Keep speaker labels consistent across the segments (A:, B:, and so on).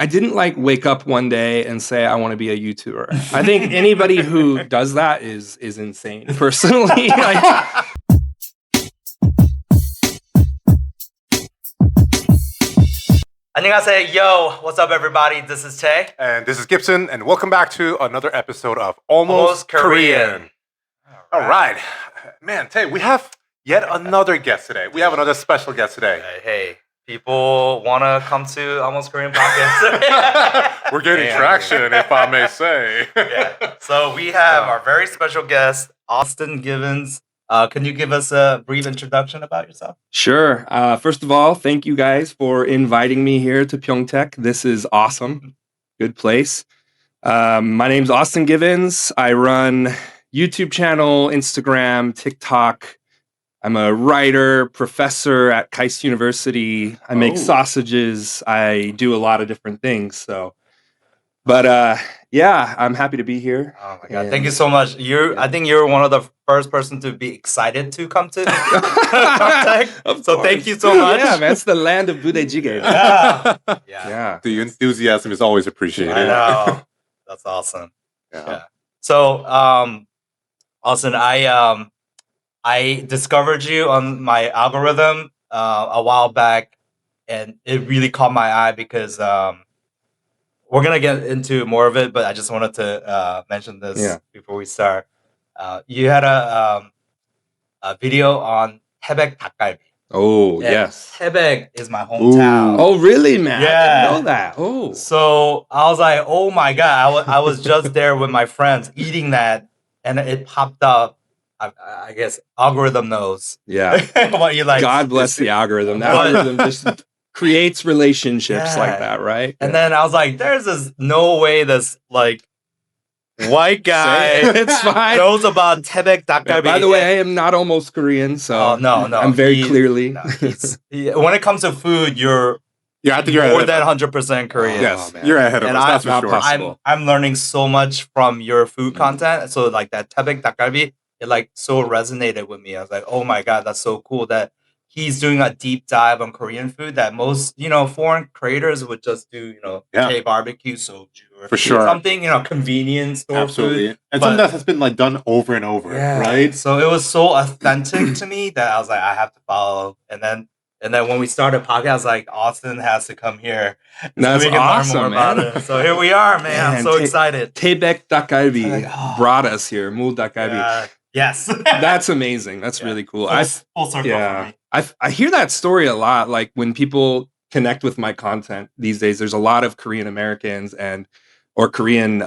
A: I didn't like wake up one day and say I want to be a YouTuber. I think anybody who does that is insane. Personally,
B: 안녕하세요. Yo, what's up, everybody? This is Tae.
C: And this is Gibson, and welcome back to another episode of Almost Korean. All right. Man, Tae, we have yet another guest today. We have another special guest today.
B: Hey, people want to come to Almost Korean podcast.
C: We're getting traction, if I may say.
B: Yeah. So we have our very special guest, Austin Givens. Can you give us a brief introduction about yourself?
A: Sure. First of all, thank you guys for inviting me here to pyeongtaek. This is awesome. Good place. My name's Austin Givens. I run YouTube channel, Instagram, TikTok. I'm a writer, professor at KAIST University. I make sausages. I do a lot of different things. Yeah, I'm happy to be here.
B: Oh my God. Thank you so much. I think you're one of the first person to be excited to come to pyeongtaek. So thank you so much.
A: Yeah, man, it's the land of budae-jjigae.
B: Yeah.
C: The enthusiasm is always appreciated.
B: I know. That's awesome.
C: Yeah.
B: So, Austin, I discovered you on my algorithm a while back, and it really caught my eye because we're gonna get into more of it, but I just wanted to mention this before we start. You had a video on Taebaek 닭갈비.
A: Oh, yes.
B: Taebaek is my hometown.
A: Oh, really, man?
B: Yeah.
A: I didn't know that. Oh.
B: So I was like, oh my God. I was just there with my friends eating that, and it popped up. I guess algorithm knows.
A: Yeah.
B: What you like.
A: God bless the algorithm. That algorithm just creates relationships like that, right?
B: And then I was like, there's no way this like white guy
A: it's fine.
B: knows about Taebaek 닭갈비.
A: By the way, I am not almost Korean, so
B: no.
A: I'm very clearly.
B: When it comes to food, you're
C: I think you're
B: more than 100% Korean.
C: Yes, you're ahead of us. That's for sure.
B: I'm learning so much from your food content. So like that Taebaek 닭갈비, it like so resonated with me. I was like, oh my God, that's so cool that he's doing a deep dive on Korean food that most, foreign creators would just do, K barbecue, soju, or
C: for sure.
B: Something, convenient store food.
C: And something that has been like done over and over, right?
B: So it was so authentic to me that I was like, I have to follow. And then when we started podcast, I was like, Austin has to come here.
A: That's
B: so we can
A: awesome,
B: learn more about it. So here we are, man. I'm so excited.
A: Taebaek 닭갈비 brought us here. Mul 닭갈비.
B: Yes.
A: That's amazing. That's really cool.
B: Full circle for me.
A: I hear that story a lot. Like when people connect with my content these days, there's a lot of Korean Americans or Korean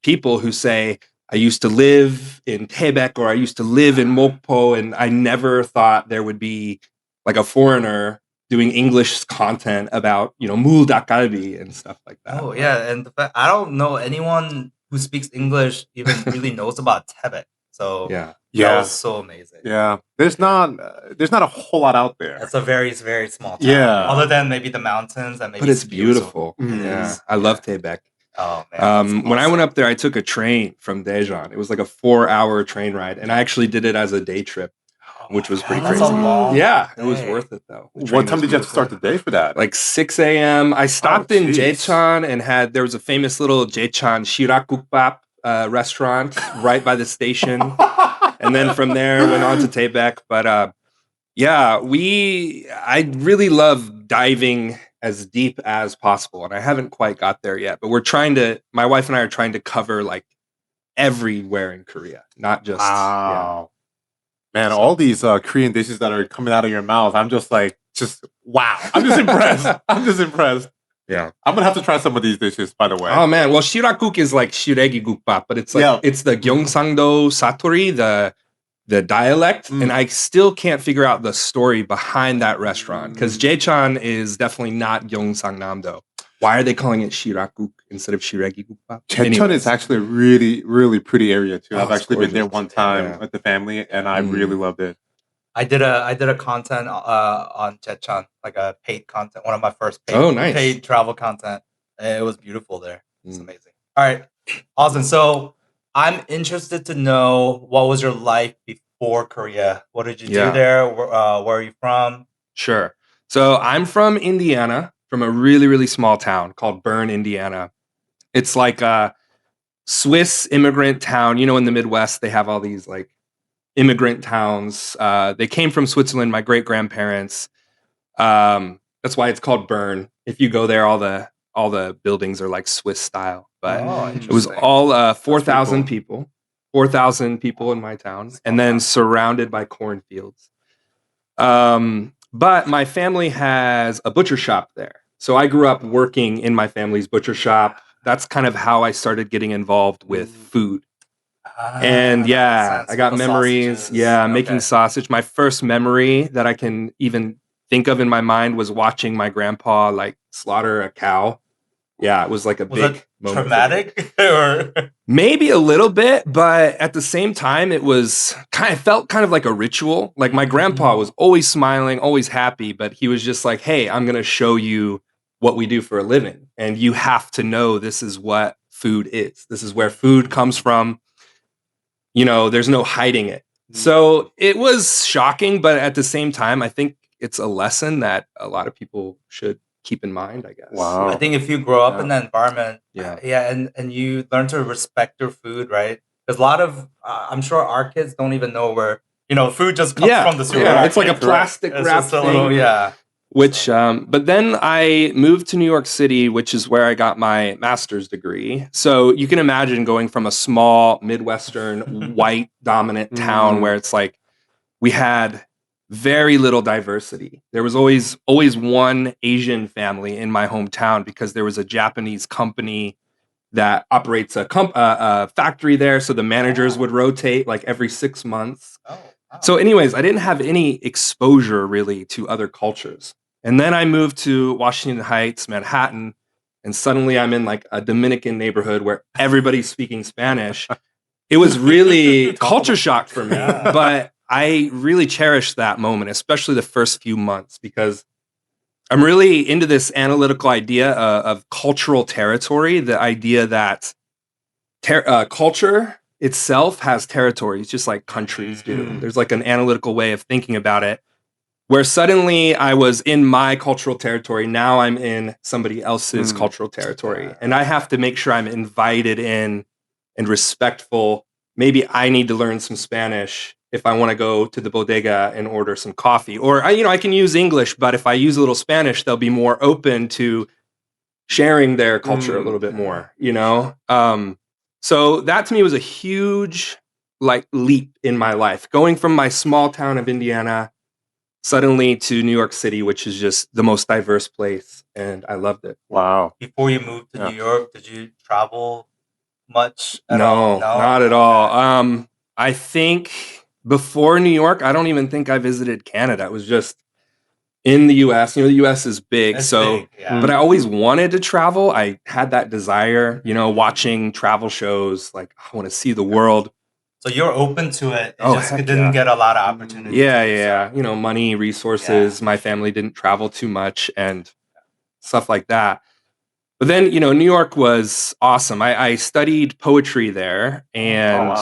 A: people who say, I used to live in Taebaek or I used to live in Mokpo, and I never thought there would be like a foreigner doing English content about, mul 닭갈비 and stuff like that.
B: Oh, yeah. And the fact, I don't know anyone who speaks English even really knows about Taebaek. So that was so amazing.
C: Yeah, there's not a whole lot out there.
B: It's a very, very small town.
C: Yeah.
B: Other than maybe the mountains and maybe.
A: But it's beautiful. Yeah, I love Taebaek.
B: Oh man.
A: When I went up there, I took a train from Daejeon. It was like a 4-hour train ride, and I actually did it as a day trip, which was pretty crazy. Yeah, it was worth it though.
C: What time did you have to start the day for that?
A: Like 6 a.m. I stopped in Daejeon and there was a famous little Daejeon shirakgukbap restaurant right by the station. And then from there went on to Taebaek. But I really love diving as deep as possible. And I haven't quite got there yet. But my wife and I are trying to cover like everywhere in Korea, not just.
C: Wow. Man, all these Korean dishes that are coming out of your mouth, I'm just like, wow. I'm just impressed. Yeah. I'm going to have to try some of these dishes, by the way.
A: Oh, man. Well, shirakguk is like shiregi gukbap, but it's like it's the Gyeongsangdo Satori, the dialect, and I still can't figure out the story behind that restaurant because Daejeon is definitely not Gyeongsangnamdo. Why are they calling it shirakguk instead of shiregi gukbap?
C: Daejeon is actually a really, really pretty area too. I've actually been there one time with the family, and I really loved it.
B: I did a content on Daejeon, like a paid content, one of my first paid travel content. It was beautiful there. It's amazing. All right, awesome. So I'm interested to know, what was your life before Korea? What did you do there? Where are you from?
A: Sure. So I'm from Indiana. from a really, really small town called Bern, Indiana. It's like a Swiss immigrant town. You know, in the Midwest, they have all these like immigrant towns. They came from Switzerland, my great grandparents. That's why it's called Bern. If you go there, all the buildings are like Swiss style. But it was
B: interesting.
A: all 4,000
C: cool.
A: people. 4,000 people in my town, and then surrounded by cornfields. But my family has a butcher shop there. So I grew up working in my family's butcher shop. That's kind of how I started getting involved with food. And
B: that
A: yeah,
B: makes sense.
A: I got
B: The
A: memories.
B: sausages.
A: Yeah, making
B: Okay.
A: sausage. My first memory that I can even think of in my mind was watching my grandpa like slaughter a cow. Yeah, it was like a
B: Was
A: big
B: it
A: moment.
B: traumatic or
A: Maybe a little bit, but at the same time, it was felt kind of like a ritual. Like my grandpa was always smiling, always happy, but he was just like, "Hey, I'm going to show you what we do for a living, and you have to know this is what food is. This is where food comes from. You know, there's no hiding it." So it was shocking, but at the same time, I think it's a lesson that a lot of people should keep in mind, I guess.
C: Wow.
B: I think if you grow up
C: Yeah.
B: in that environment,
A: Yeah.
B: and you learn to respect your food, right? Because a lot of, I'm sure our kids don't even know where food just comes from the supermarket.
A: Yeah, it's like a
C: Correct.
A: plastic
B: It's
A: wrap
B: just a little,
A: thing.
B: yeah.
A: Which, but then I moved to New York City, which is where I got my master's degree. So you can imagine going from a small Midwestern white dominant town where it's like we had very little diversity. There was always one Asian family in my hometown because there was a Japanese company that operates a factory there. So the managers would rotate like every 6 months.
B: Oh, wow.
A: So, anyways, I didn't have any exposure really to other cultures. And then I moved to Washington Heights, Manhattan, and suddenly I'm in like a Dominican neighborhood where everybody's speaking Spanish. It was really culture shock for me,
B: Yeah.
A: but I really cherished that moment, especially the first few months, because I'm really into this analytical idea of cultural territory, the idea that culture itself has territories just like countries do. There's like an analytical way of thinking about it where suddenly I was in my cultural territory. Now I'm in somebody else's cultural territory, and I have to make sure I'm invited in and respectful. Maybe I need to learn some Spanish if I want to go to the bodega and order some coffee, or I can use English, but if I use a little Spanish, they'll be more open to sharing their culture a little bit more, So that to me was a huge like leap in my life, going from my small town of Indiana suddenly to New York City, which is just the most diverse place, and I loved it.
C: Wow.
B: Before you moved to New York, did you travel much at
A: No,
B: all?
A: not at all. I think before New York, I don't even think I visited Canada. It was just in the US. The US is big,
B: It's
A: so
B: big, yeah.
A: but I always wanted to travel. I had that desire, watching travel shows, like I want to see the world.
B: So you're open to it. It just
A: heck
B: didn't
A: yeah.
B: get a lot of opportunities.
A: Yeah. Money, resources. My family didn't travel too much and stuff like that. But then, New York was awesome. I studied poetry there, and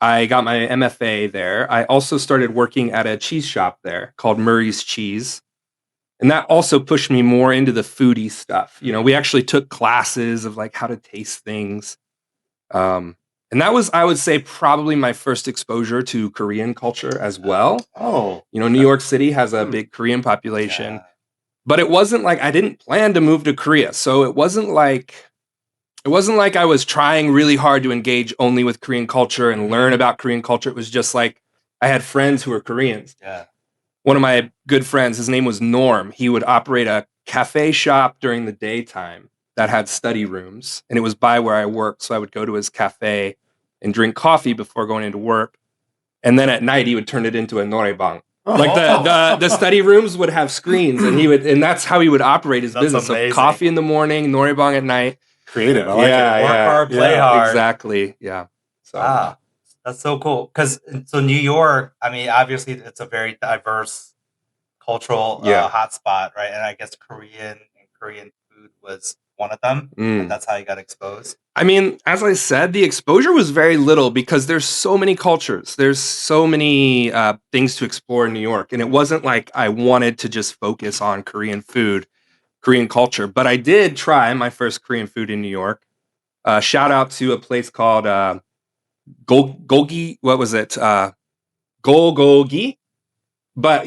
A: I got my MFA there. I also started working at a cheese shop there called Murray's Cheese. And that also pushed me more into the foodie stuff. We actually took classes of like how to taste things. And that was, I would say, probably my first exposure to Korean culture as well.
C: Oh.
A: New York City has a big Korean population.
B: Yeah.
A: But it wasn't like I didn't plan to move to Korea. So it wasn't like I was trying really hard to engage only with Korean culture and learn about Korean culture. It was just like I had friends who were Koreans.
B: Yeah.
A: One of my good friends, his name was Norm. He would operate a cafe shop during the daytime that had study rooms, and it was by where I worked. So I would go to his cafe and drink coffee before going into work. And then at night, he would turn it into a noraebang. Like the study rooms would have screens, and that's how he would operate his business.
B: Amazing.
A: So coffee in the morning, noraebang at night.
C: Creative. I like it.
B: Work hard, play hard.
A: Exactly. Yeah. So.
B: That's so cool. So New York, I mean, obviously it's a very diverse cultural hotspot, right? And I guess Korean food was one of them.
A: Mm.
B: And that's how you got exposed.
A: I mean, as I said, the exposure was very little because there's so many cultures. There's so many things to explore in New York. And it wasn't like I wanted to just focus on Korean food, Korean culture. But I did try my first Korean food in New York. Shout out to a place called Golgi. What was it? Golgogi. But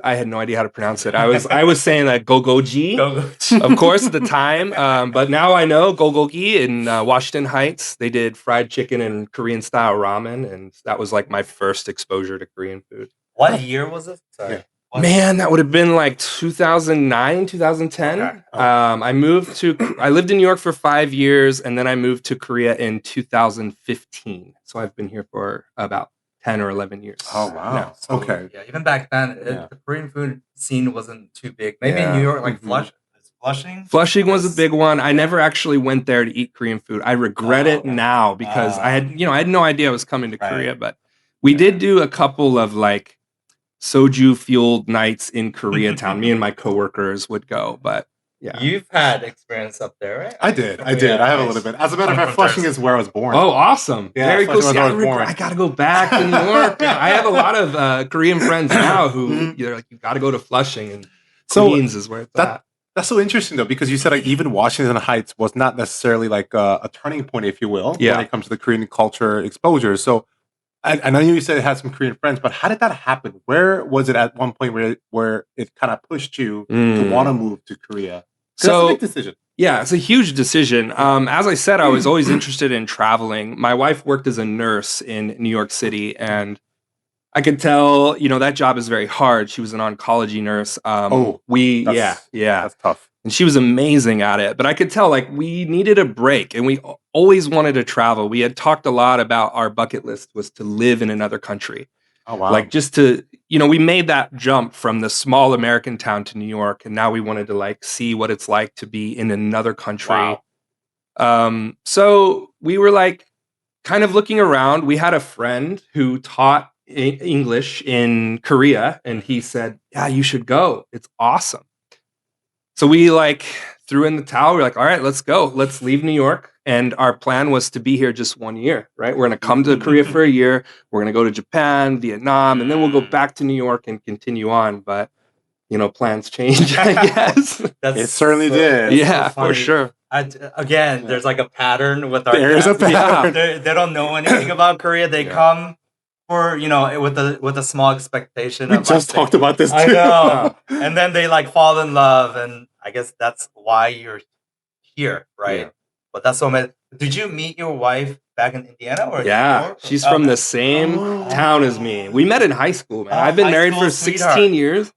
A: I had no idea how to pronounce it. I was saying that Gogoji, of course, at the time. But now I know Gogogi in Washington Heights. They did fried chicken and Korean style ramen, and that was like my first exposure to Korean food.
B: What year was it? Sorry.
C: Yeah.
A: Man, that would have been like 2009, 2010.
B: Okay.
A: I lived in New York for 5 years, and then I moved to Korea in 2015. So I've been here for about 10 or 11 years.
C: Oh, wow.
A: now.
B: So,
C: Okay.
B: Yeah, even back then, the Korean food scene wasn't too big. Maybe in New York, like Flushing.
A: Flushing was a big one. I never actually went there to eat Korean food. I regret it now because I had no idea I was coming to Korea, but we did do a couple of like soju fueled nights in Koreatown. Me and my coworkers would go, but yeah.
B: You've had experience up there, right?
C: I did. I have a little bit. As a matter of fact, Flushing is where I was born.
A: Oh, awesome.
C: Yeah,
A: Very cool.
C: Flushing was
A: See,
C: where I was born.
A: I got to go back to New York. I have a lot of Korean friends now who you're like, you got to go to Flushing, and Queens is where it's at. That's
C: so interesting, though, because you said like even Washington Heights was not necessarily like a turning point, if you will, when it comes to the Korean culture exposure. So I know you said it had some Korean friends, but how did that happen? Where was it at one point where it kind of pushed you to want to move to Korea? So, that's a big decision.
A: Yeah, it's a huge decision. As I said, I was always interested in traveling. My wife worked as a nurse in New York City, and I could tell, that job is very hard. She was an oncology nurse.
C: That's tough.
A: And she was amazing at it. But I could tell, like, we needed a break, and we always wanted to travel. We had talked a lot about our bucket list was to live in another country.
C: Oh, wow.
A: Like, just to, we made that jump from the small American town to New York, and now we wanted to, like, see what it's like to be in another country.
C: Wow.
A: So we were, like, kind of looking around. We had a friend who taught English in Korea, and he said, yeah, you should go. It's awesome. So we, like, threw in the towel. We're like, all right, let's go. Let's leave New York. And our plan was to be here just 1 year, right? We're going to come to Korea for a year. We're going to go to Japan, Vietnam, and then we'll go back to New York and continue on. But, plans change, I guess.
C: It certainly did.
A: Yeah, for sure.
B: There's like a pattern with our
C: There's a pattern.
B: They don't know anything about Korea. They come for, with a small expectation.
C: We just talked about this too.
B: I know. And then they like fall in love. And I guess that's why you're here, right? Yeah. But that's so amazing. Did you meet your wife back in Indiana or New York?
A: She's from the same town as me. We met in high school, man. I've been married for 16 years.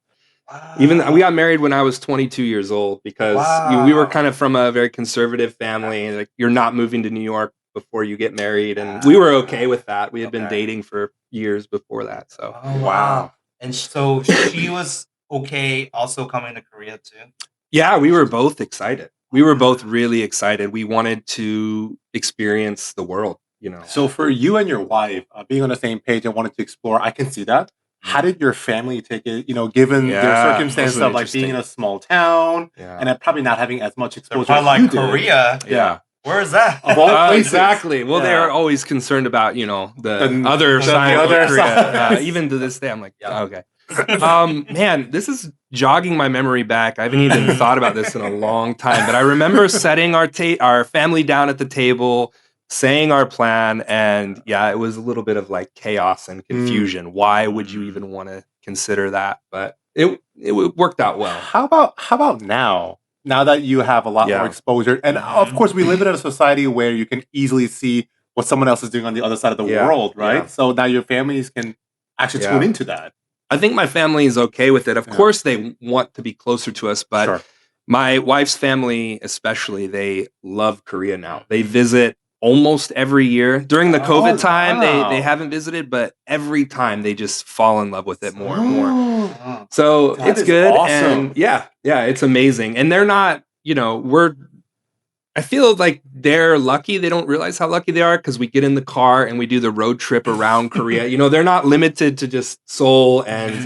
A: Wow. Even we got married when I was 22 years old because we were kind of from a very conservative family. Like, you're not moving to New York before you get married, and we were okay with that. We had been dating for years before that. So
B: wow. And so she was okay also coming to Korea too?
A: Yeah, we were both excited. We were both really excited. We wanted to experience the world,
C: So for you and your wife being on the same page and wanting to explore, I can see that. How did your family take it, given their circumstances of like being in a small town and probably not having as much exposure as
B: like
C: you
B: Korea.
C: did. Yeah.
B: Where is that?
C: Of all places.
A: Exactly. Well, they're always concerned about, the other side of Korea. Even to this day, I'm like, okay. Man, this is jogging my memory back. I haven't even thought about this in a long time, but I remember setting our family down at the table, saying our plan, and it was a little bit of like chaos and confusion. Why would you even want to consider that? But it worked out well.
C: How about now? Now that you have a lot more exposure, and of course we live in a society where you can easily see what someone else is doing on the other side of the world, right? So now your families can actually tune into that.
A: I think my family is okay with it. Of course, they want to be closer to us, but my wife's family, especially, they love Korea now. They visit almost every year. During the COVID time, they haven't visited, but every time they just fall in love with it more and more. So it's good.
C: Awesome.
A: And it's amazing. And they're not, I feel like they're lucky. They don't realize how lucky they are because we get in the car and we do the road trip around Korea. They're not limited to just Seoul and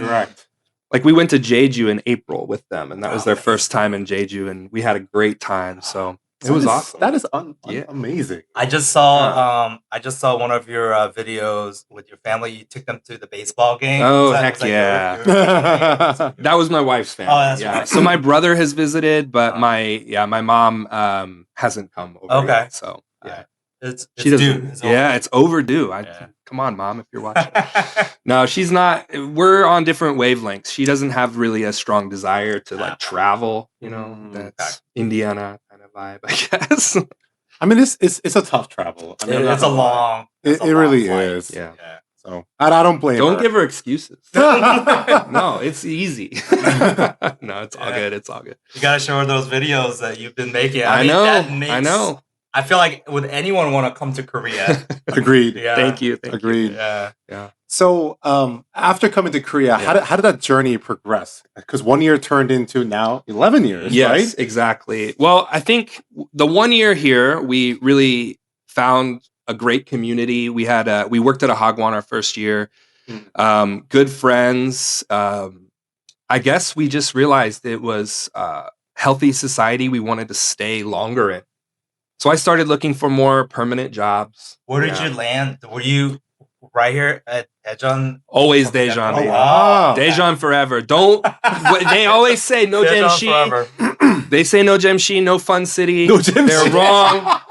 A: like we went to Jeju in April with them, and that was their first time in Jeju, and we had a great time. So it was awesome.
C: That is amazing.
B: I just saw one of your videos with your family. You took them to the baseball game.
A: Oh, heck yeah. That was my wife's family.
B: Oh, that's right.
A: So my brother has visited, but my mom hasn't come over yet, so yeah.
B: It's
A: She
B: due.
A: doesn't. It's overdue. Come on, Mom, if you're watching. No, she's not. We're on different wavelengths. She doesn't have really a strong desire to like travel. You know, that's Indiana kind of vibe, I guess.
C: I mean, it's a tough travel. I mean,
B: it's a long.
C: It really is.
A: Yeah.
C: So I don't blame her.
A: Don't give her excuses. No, it's easy. No, it's all good. It's all good.
B: You gotta show her those videos that you've been making.
A: I know.
B: I feel like would anyone want to come to Korea?
C: Agreed.
B: Yeah.
A: Thank you.
C: Agreed.
B: Yeah.
C: So after coming to Korea, how did that journey progress? Because 1 year turned into now 11 years,
A: yes,
C: right?
A: Exactly. Well, I think the 1 year here, we really found a great community. We worked at a hagwon our first year. Good friends. I guess we just realized it was healthy society we wanted to stay longer in. So I started looking for more permanent jobs.
B: Where did you land? Were you right here at Daejeon?
A: Always Daejeon.
B: Oh, wow.
A: Daejeon forever. Don't. They always say no Jamshi. They say no Jamshi, no fun city.
C: No Jamshi.
A: They're wrong.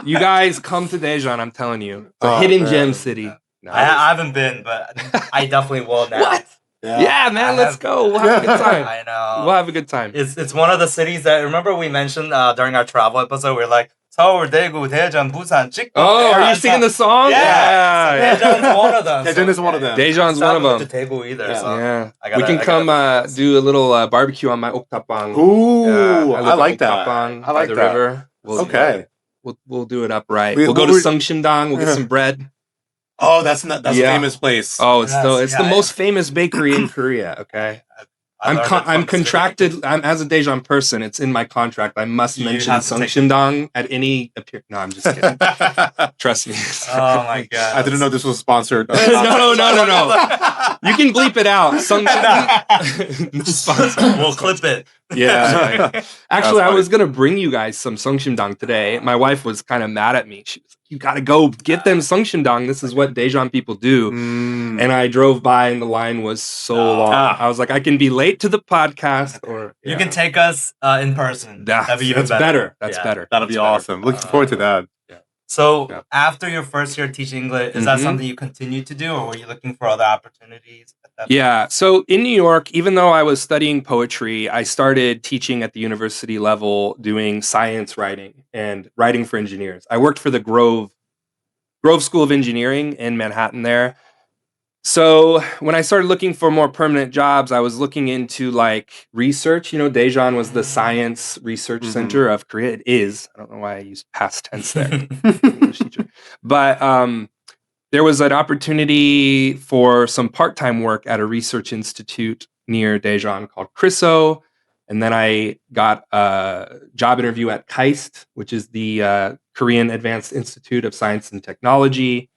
A: You guys come to Daejeon. I'm telling you, the hidden gem city. No,
B: I haven't been, but I definitely will now.
A: What? Yeah, man, let's go. We'll have a good time.
B: I know.
A: We'll have a good time.
B: It's one of the cities that, remember we mentioned during our travel episode, we're like, Seoul, Daegu, Daejeon, Busan, Chikdo.
A: Oh, are you singing the song?
B: Yeah. Daejeon's one of them.
C: Daejeon is one of them.
A: Daejeon's one of them.
B: To Daegu either.
A: Yeah.
B: So
A: We can come do a little barbecue on my oktapang.
C: Ooh, I like that.
A: I like
C: that.
A: The river. We'll do it upright. We'll go to Sungshindang. We'll get some bread.
C: Oh, that's a famous place.
A: Oh, it's the most famous bakery in Korea. Okay, I'm contracted. I'm as a Daejeon person. It's in my contract. I must mention Sungshindang at any appearance. No, I'm just kidding. Trust me.
B: Oh my god!
C: I didn't know this was sponsored.
A: No. You can bleep it out. Sungshindang. Sponsor.
B: We'll clip it.
A: Yeah. Actually, I was gonna bring you guys some Sungshindang today. My wife was kind of mad at me. She was like, "You gotta go get them Sungshindang. This is what Daejeon people do." And I drove by, and the line was so long. I was like, "I can be late to the podcast, or
B: you can take us in person. That'd be even better.
A: That's better.
C: That'll be awesome. Looking forward to that."
B: So after your first year teaching English, is that something you continue to do, or were you looking for other opportunities at that point?
A: So in New York, even though I was studying poetry, I started teaching at the university level, doing science writing and writing for engineers. I worked for the Grove School of Engineering in Manhattan there. So when I started looking for more permanent jobs, I was looking into like research. You know, Daejeon was the science research center of Korea. It is. I don't know why I used past tense there. English teacher. But there was an opportunity for some part-time work at a research institute near Daejeon called CRISO. And then I got a job interview at KAIST, which is the Korean Advanced Institute of Science and Technology.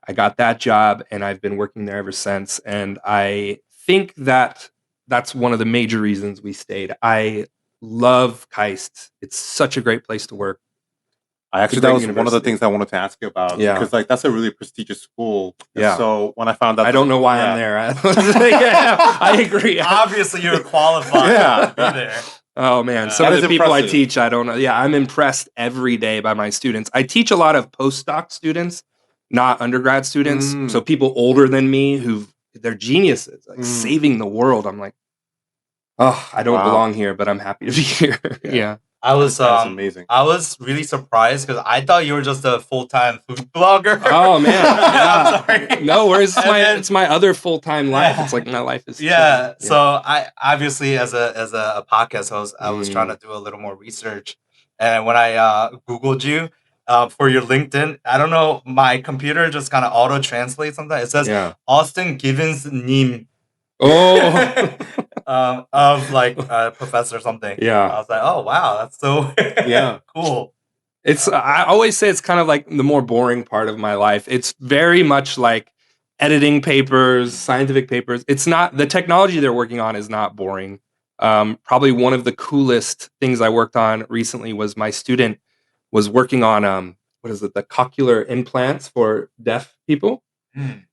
A: I got that job, and I've been working there ever since. And I think that's one of the major reasons we stayed. I love KAIST. It's such a great place to work.
C: That was one of the things I wanted to ask you about.
A: Yeah.
C: Because like that's a really prestigious school.
A: Yeah.
C: So when I found out,
A: I don't know why I'm there. I agree.
B: Obviously, you're qualified to be there.
A: Oh man, some of the people I teach, I don't know. Yeah, I'm impressed every day by my students. I teach a lot of postdoc students, not undergrad students. So people older than me they're geniuses, like saving the world. I'm like, oh, I don't belong here, but I'm happy to be here. Yeah.
B: I was
C: amazing.
B: I was really surprised because I thought you were just a full-time food blogger.
A: Oh man,
B: I'm sorry.
A: No, where's it's my other full-time life. It's like my life is.
B: Yeah. So I obviously as a podcast host, I was trying to do a little more research, and when I Googled you for your LinkedIn, I don't know, my computer just kind of auto translates sometimes. It says Austin Givens Nim.
A: Oh.
B: Of like professor or something.
A: Yeah.
B: I was like, oh wow, that's so cool.
A: It's I always say it's kind of like the more boring part of my life. It's very much like editing papers, scientific papers. It's not, the technology they're working on is not boring. Probably one of the coolest things I worked on recently was my student was working on the cochlear implants for deaf people.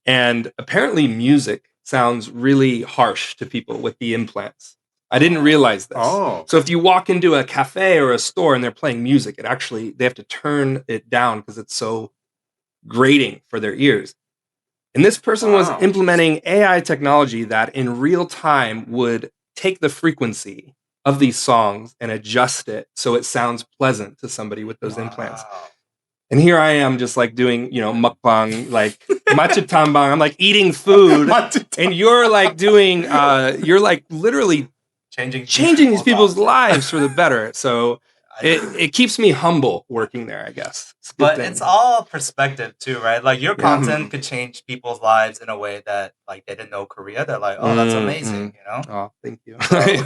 A: And apparently music sounds really harsh to people with the implants. I didn't realize this. So if you walk into a cafe or a store and they're playing music, they have to turn it down because it's so grating for their ears. And this person was implementing AI technology that in real time would take the frequency of these songs and adjust it so it sounds pleasant to somebody with those implants. And here I am just like doing, mukbang, like matcha-tambang. I'm like eating food. And you're like doing, you're like literally changing these people's lives for the better. So it keeps me humble working there, I guess.
B: It's all perspective too, right? Like your content could change people's lives in a way that like they didn't know Korea. They're like, oh, that's amazing,
A: Oh, thank you.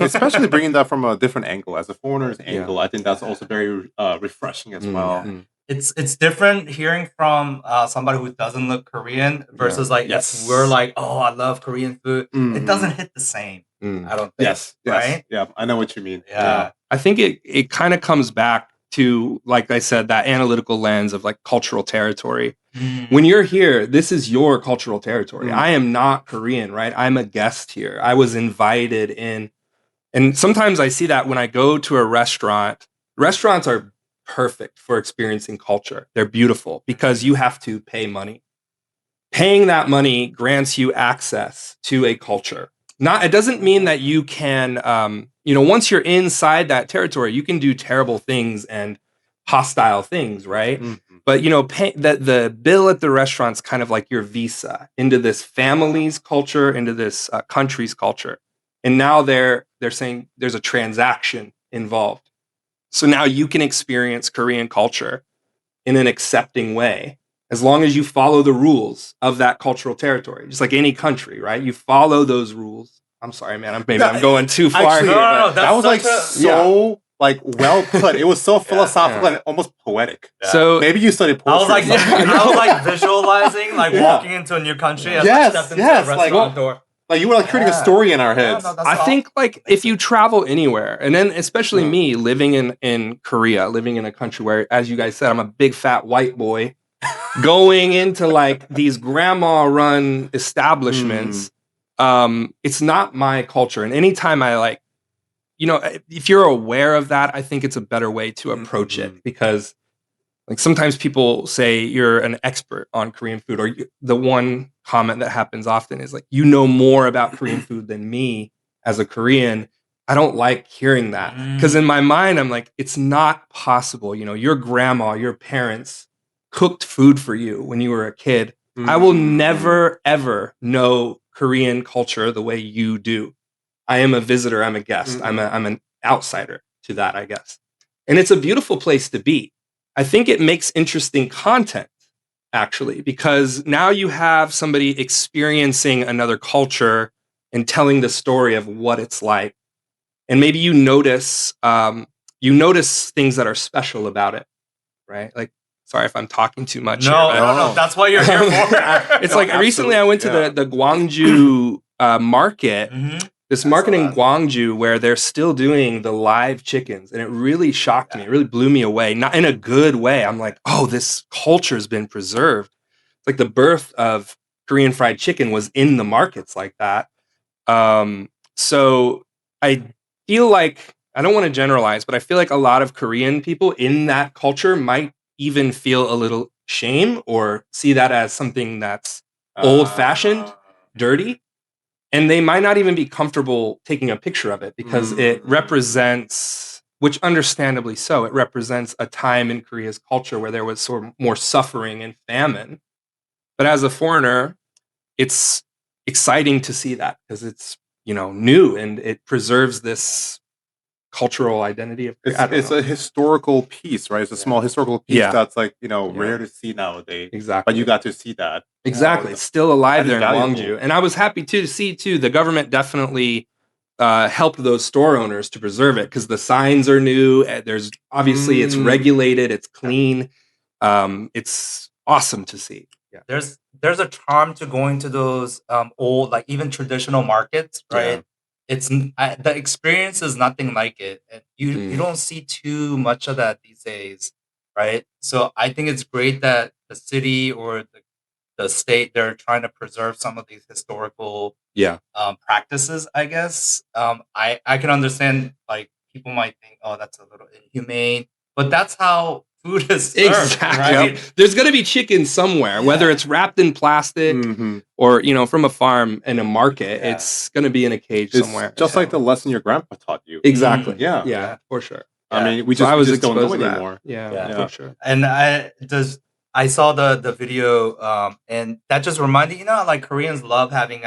C: Especially bringing that from a different angle, as a foreigner's angle. I think that's also very refreshing as well.
B: It's different hearing from somebody who doesn't look Korean versus if we're like, oh, I love Korean food. It doesn't hit the same. I don't think.
C: Yes.
B: Right?
C: Yeah, I know what you mean.
B: Yeah.
A: I think it kind of comes back to, like I said, that analytical lens of like cultural territory. When you're here, this is your cultural territory. I am not Korean, right? I'm a guest here. I was invited in. And sometimes I see that when I go to a restaurant. Restaurants are perfect for experiencing culture. They're beautiful because you have to pay money. Paying that money grants you access to a culture. It doesn't mean that you can, once you're inside that territory, you can do terrible things and hostile things, right? But, the bill at the restaurant's kind of like your visa into this family's culture, into this country's culture. And now they're saying there's a transaction involved. So now you can experience Korean culture in an accepting way, as long as you follow the rules of that cultural territory, just like any country, right? You follow those rules. I'm sorry, man. I'm going too far.
C: Actually,
B: No,
C: that was like well put. It was so philosophical and almost poetic.
A: Yeah. So
C: maybe you studied poetry.
B: I was like visualizing, like walking into a new country as I stepped into a restaurant door.
C: Like you were like creating a story in our heads.
A: I think like if you travel anywhere, and then especially me living in Korea, living in a country where, as you guys said, I'm a big fat white boy, going into like these grandma run establishments, it's not my culture. And anytime I like, if you're aware of that, I think it's a better way to approach it, because like sometimes people say you're an expert on Korean food, or the one comment that happens often is like, you know more about Korean food than me as a Korean. I don't like hearing that, because in my mind, I'm like, it's not possible. Your grandma, your parents cooked food for you when you were a kid. I will never, ever know Korean culture the way you do. I am a visitor. I'm a guest. I'm an outsider to that, I guess. And it's a beautiful place to be. I think it makes interesting content, actually, because now you have somebody experiencing another culture and telling the story of what it's like. And maybe you notice things that are special about it, right? Like, sorry if I'm talking too much.
B: No. That's what you're here for.
A: It's like recently I went to the Gwangju market. This market in Gwangju where they're still doing the live chickens, and it really shocked me. It really blew me away, not in a good way. I'm like, oh, this culture's been preserved. It's like the birth of Korean fried chicken was in the markets like that. So I feel like, I don't want to generalize, but I feel like a lot of Korean people in that culture might even feel a little shame or see that as something that's old-fashioned, dirty. And they might not even be comfortable taking a picture of it, because it represents, which understandably so, it represents a time in Korea's culture where there was sort of more suffering and famine. But as a foreigner, it's exciting to see that, because it's, new, and it preserves this cultural identity of Korea.
C: It's a historical piece, right? It's a small historical piece that's like, rare to see nowadays.
A: Exactly.
C: But you got to see that.
A: Exactly. It's still alive there in Gwangju. And I was happy to see too, the government definitely helped those store owners to preserve it, because the signs are new. There's obviously it's regulated, it's clean. It's awesome to see.
B: there's a charm to going to those old, like even traditional markets, right? The experience is nothing like it, and you don't see too much of that these days, right? So I think it's great that the city or the state, they're trying to preserve some of these historical practices, I guess. I can understand, like, people might think, oh, that's a little inhumane, but that's how food is served,
A: Exactly.
B: right?
A: There's going to be chicken somewhere, whether it's wrapped in plastic or, from a farm in a market. It's going to be in a cage somewhere.
C: Just like the lesson your grandpa taught you.
A: Exactly.
C: Yeah,
A: for sure.
C: I mean, we just don't know anymore.
A: Yeah, for sure.
B: And I saw the video, and that just reminded, like Koreans love having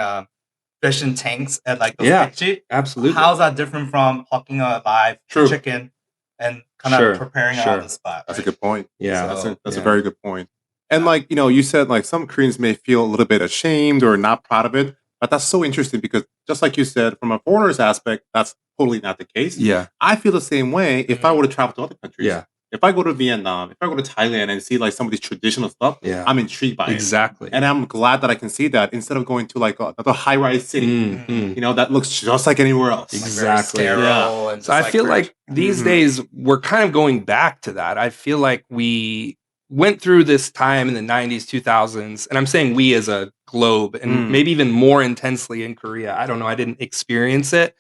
B: fish in tanks at like those kimchi.
A: Absolutely.
B: How's that different from plucking a live chicken and kind of preparing it on the spot?
C: That's a good point.
A: Yeah,
C: that's a very good point. And like, you said like some Koreans may feel a little bit ashamed or not proud of it, but that's so interesting because just like you said, from a foreigner's aspect, that's totally not the case.
A: Yeah,
C: I feel the same way if I were to travel to other countries.
A: Yeah.
C: If I go to Vietnam, if I go to Thailand and see like some of these traditional stuff, I'm intrigued by it.
A: Exactly.
C: And I'm glad that I can see that instead of going to like another high-rise city, that looks just like anywhere else.
A: Exactly.
B: And
A: so I feel like these days we're kind of going back to that. I feel like we went through this time in the 90s, 2000s, and I'm saying we as a globe and maybe even more intensely in Korea. I don't know. I didn't experience it,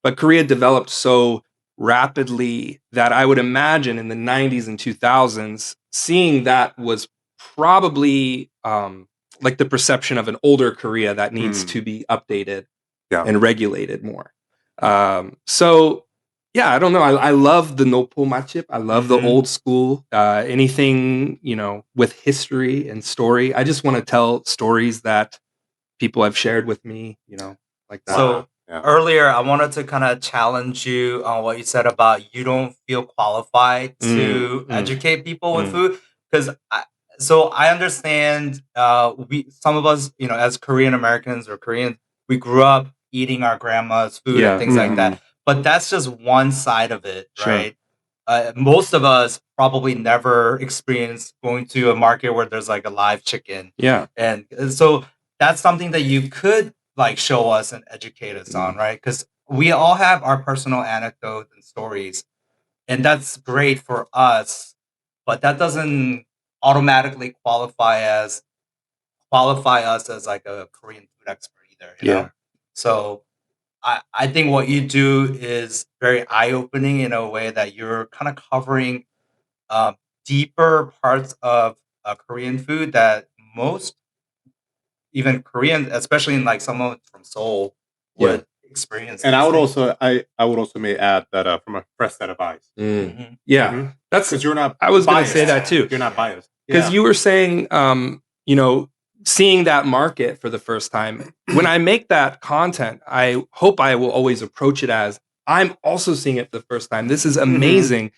A: but Korea developed so rapidly that I would imagine in the 90s and 2000s, seeing that was probably like the perception of an older Korea that needs to be updated and regulated more. So, I don't know. I love the Nopo Machip. I love the old school. Anything, with history and story. I just want to tell stories that people have shared with me, like that.
B: So, earlier, I wanted to kind of challenge you on what you said about you don't feel qualified to educate people with food. Because I understand some of us, as Korean Americans or Koreans, we grew up eating our grandma's food and things like that. But that's just one side of it, right? Most of us probably never experienced going to a market where there's like a live chicken.
A: Yeah.
B: And so that's something that you could like show us and educate us on, right? Because we all have our personal anecdotes and stories, and that's great for us, but that doesn't automatically qualify us as like a Korean food expert either. You know? So I think what you do is very eye-opening in a way that you're kind of covering deeper parts of Korean food that most even Koreans, especially in like someone from Seoul, would experience.
C: And I would also may add that from a fresh set of eyes.
A: That's
C: because you're not.
A: I was going to say that too.
C: You're not biased
A: because you were saying, seeing that market for the first time. When I make that content, I hope I will always approach it as I'm also seeing it for the first time. This is amazing.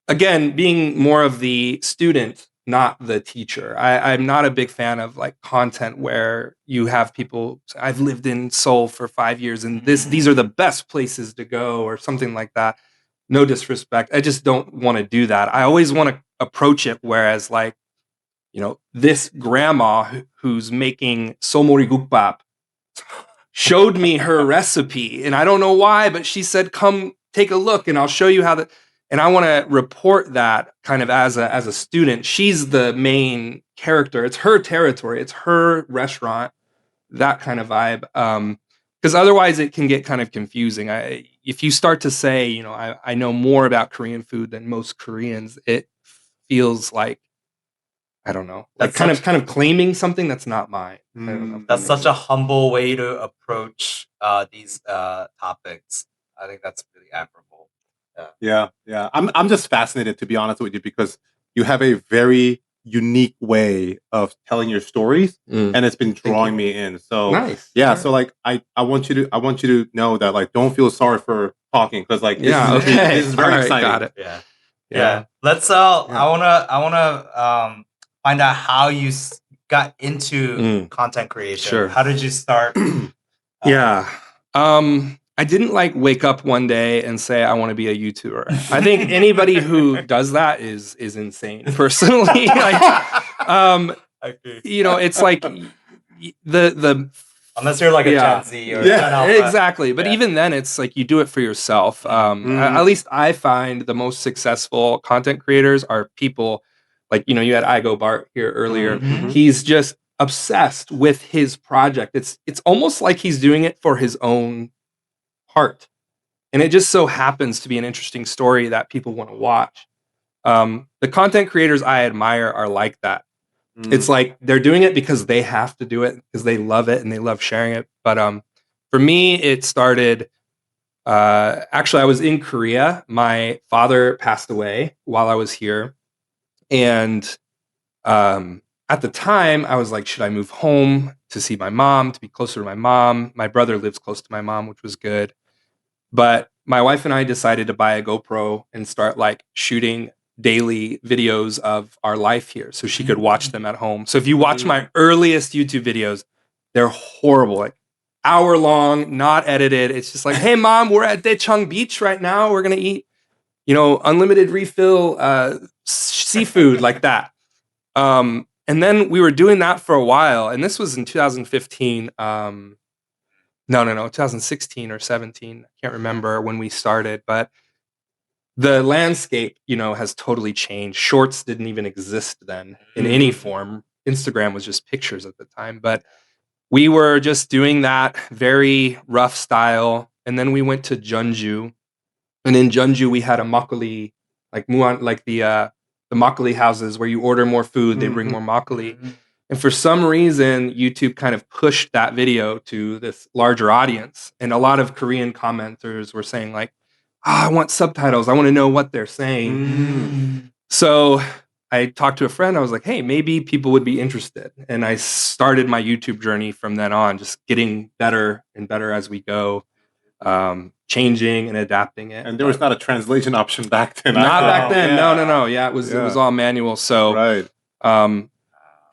A: Again, being more of the student, not the teacher. I'm not a big fan of like content where you have people, I've lived in Seoul for 5 years and these are the best places to go or something like that. No disrespect. I just don't want to do that. I always want to approach it whereas like, this grandma who's making somori gukbap showed me her recipe and I don't know why, but she said, come take a look and I'll show you how and I want to report that kind of as a student. She's the main character. It's her territory. It's her restaurant, that kind of vibe. Because otherwise it can get kind of confusing. If you start to say, I know more about Korean food than most Koreans, it feels like, I don't know, like kind of claiming something that's not mine. I don't know
B: that's such a humble way to approach these topics. I think that's really admirable.
C: Yeah. I'm just fascinated, to be honest with you, because you have a very unique way of telling your stories, and it's been drawing me in. So
A: nice.
C: Yeah. Right. So like, I want you to know that like, don't feel sorry for talking because like, this is very exciting.
A: Got it.
B: Yeah. Let's. I wanna find out how you got into content creation.
A: Sure.
B: How did you start?
A: I didn't like wake up one day and say I want to be a YouTuber. I think anybody who does that is insane. Personally, you know, it's like the
B: unless you're like a Gen Z or Gen Alpha.
A: Exactly. But even then, it's like you do it for yourself. At least I find the most successful content creators are people like, you know, you had Igo Bart here earlier. He's just obsessed with his project. It's almost like he's doing it for his own heart. And it just so happens to be an interesting story that people want to watch. The content creators I admire are like that. It's like they're doing it because they have to do it because they love it and they love sharing it. But for me, it started. Actually, I was in Korea. My father passed away while I was here, and at the time, I was like, should I move home to see my mom, to be closer to my mom? My brother lives close to my mom, which was good. But my wife and I decided to buy a GoPro and start like shooting daily videos of our life here so she could watch them at home. So if you watch my earliest YouTube videos, they're horrible, like hour long, not edited. It's just like, hey mom, we're at Daejeon Beach right now. We're going to eat, you know, unlimited refill seafood like that. And then we were doing that for a while. And this was in 2015. No, 2016 or 17. I can't remember when we started, but the landscape, you know, has totally changed. Shorts didn't even exist then in any form. Instagram was just pictures at the time, but we were just doing that very rough style. And then we went to Jeonju, and in Jeonju we had a makgeolli, like muan, like the makgeolli houses where you order more food, they bring more makgeolli. And for some reason, YouTube kind of pushed that video to this larger audience, and a lot of Korean commenters were saying like, I want subtitles. I want to know what they're saying. So I talked to a friend. I was like, hey, maybe people would be interested. And I started my YouTube journey from then on, just getting better and better as we go, changing and adapting it.
C: And there was not a translation option back then.
A: Not back then. Yeah. No. Yeah, it was all manual. So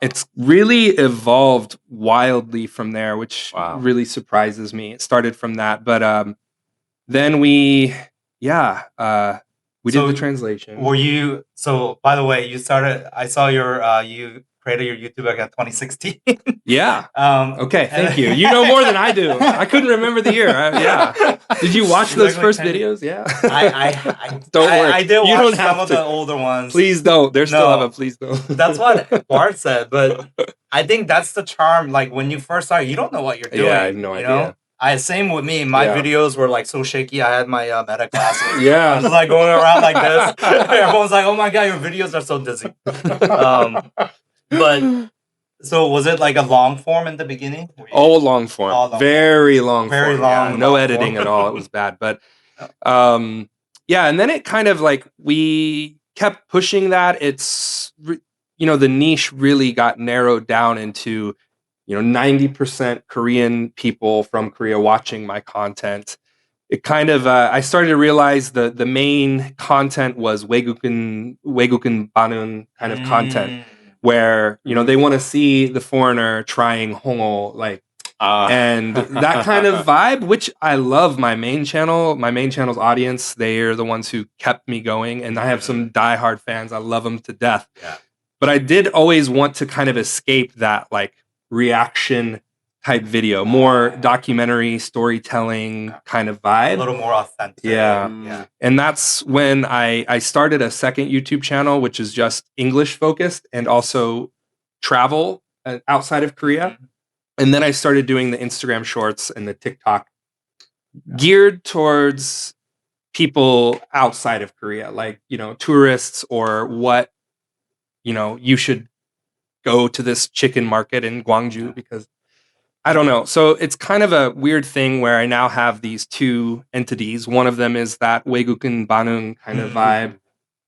A: it's really evolved wildly from there, which really surprises me. It started from that. But then we did the translation.
B: Were you, so by the way, I saw your, you created your YouTube back in 2016.
A: Yeah. Okay, thank you. You know more than I do. I couldn't remember the year. Did you watch those first videos? Yeah.
B: I
A: don't worry.
B: I did watch some of the older ones.
A: Please don't. There's still a please don't.
B: That's what Bart said, but I think that's the charm. Like when you first start, you don't know what you're doing.
A: Yeah, I have no idea.
B: Same with me. My videos were like so shaky. I had my meta glasses.
A: Yeah.
B: I was like going around like this. Everyone's like, "Oh my god, your videos are so dizzy." But so was it like a long form in the beginning?
A: Long form. Very long
B: Very
A: form.
B: long.
A: Yeah, no editing at all. It was bad. But and then it kind of like we kept pushing that. It's the niche really got narrowed down into 90% Korean people from Korea watching my content. It kind of I started to realize the main content was 외국인 반응 kind of content, where they want to see the foreigner trying hongo, like and that kind of vibe, which I love. My main channel's audience, they are the ones who kept me going, and I have some diehard fans. I love them to death.
B: Yeah.
A: But I did always want to kind of escape that like reaction type video, more documentary storytelling kind of vibe,
B: a little more authentic.
A: Yeah. And that's when I started a second YouTube channel, which is just English focused and also travel outside of Korea. And then I started doing the Instagram shorts and the TikTok geared towards people outside of Korea, like tourists, or what you should go to this chicken market in Gwangju because I don't know. So it's kind of a weird thing where I now have these two entities. One of them is that 외국인 반응 kind of vibe.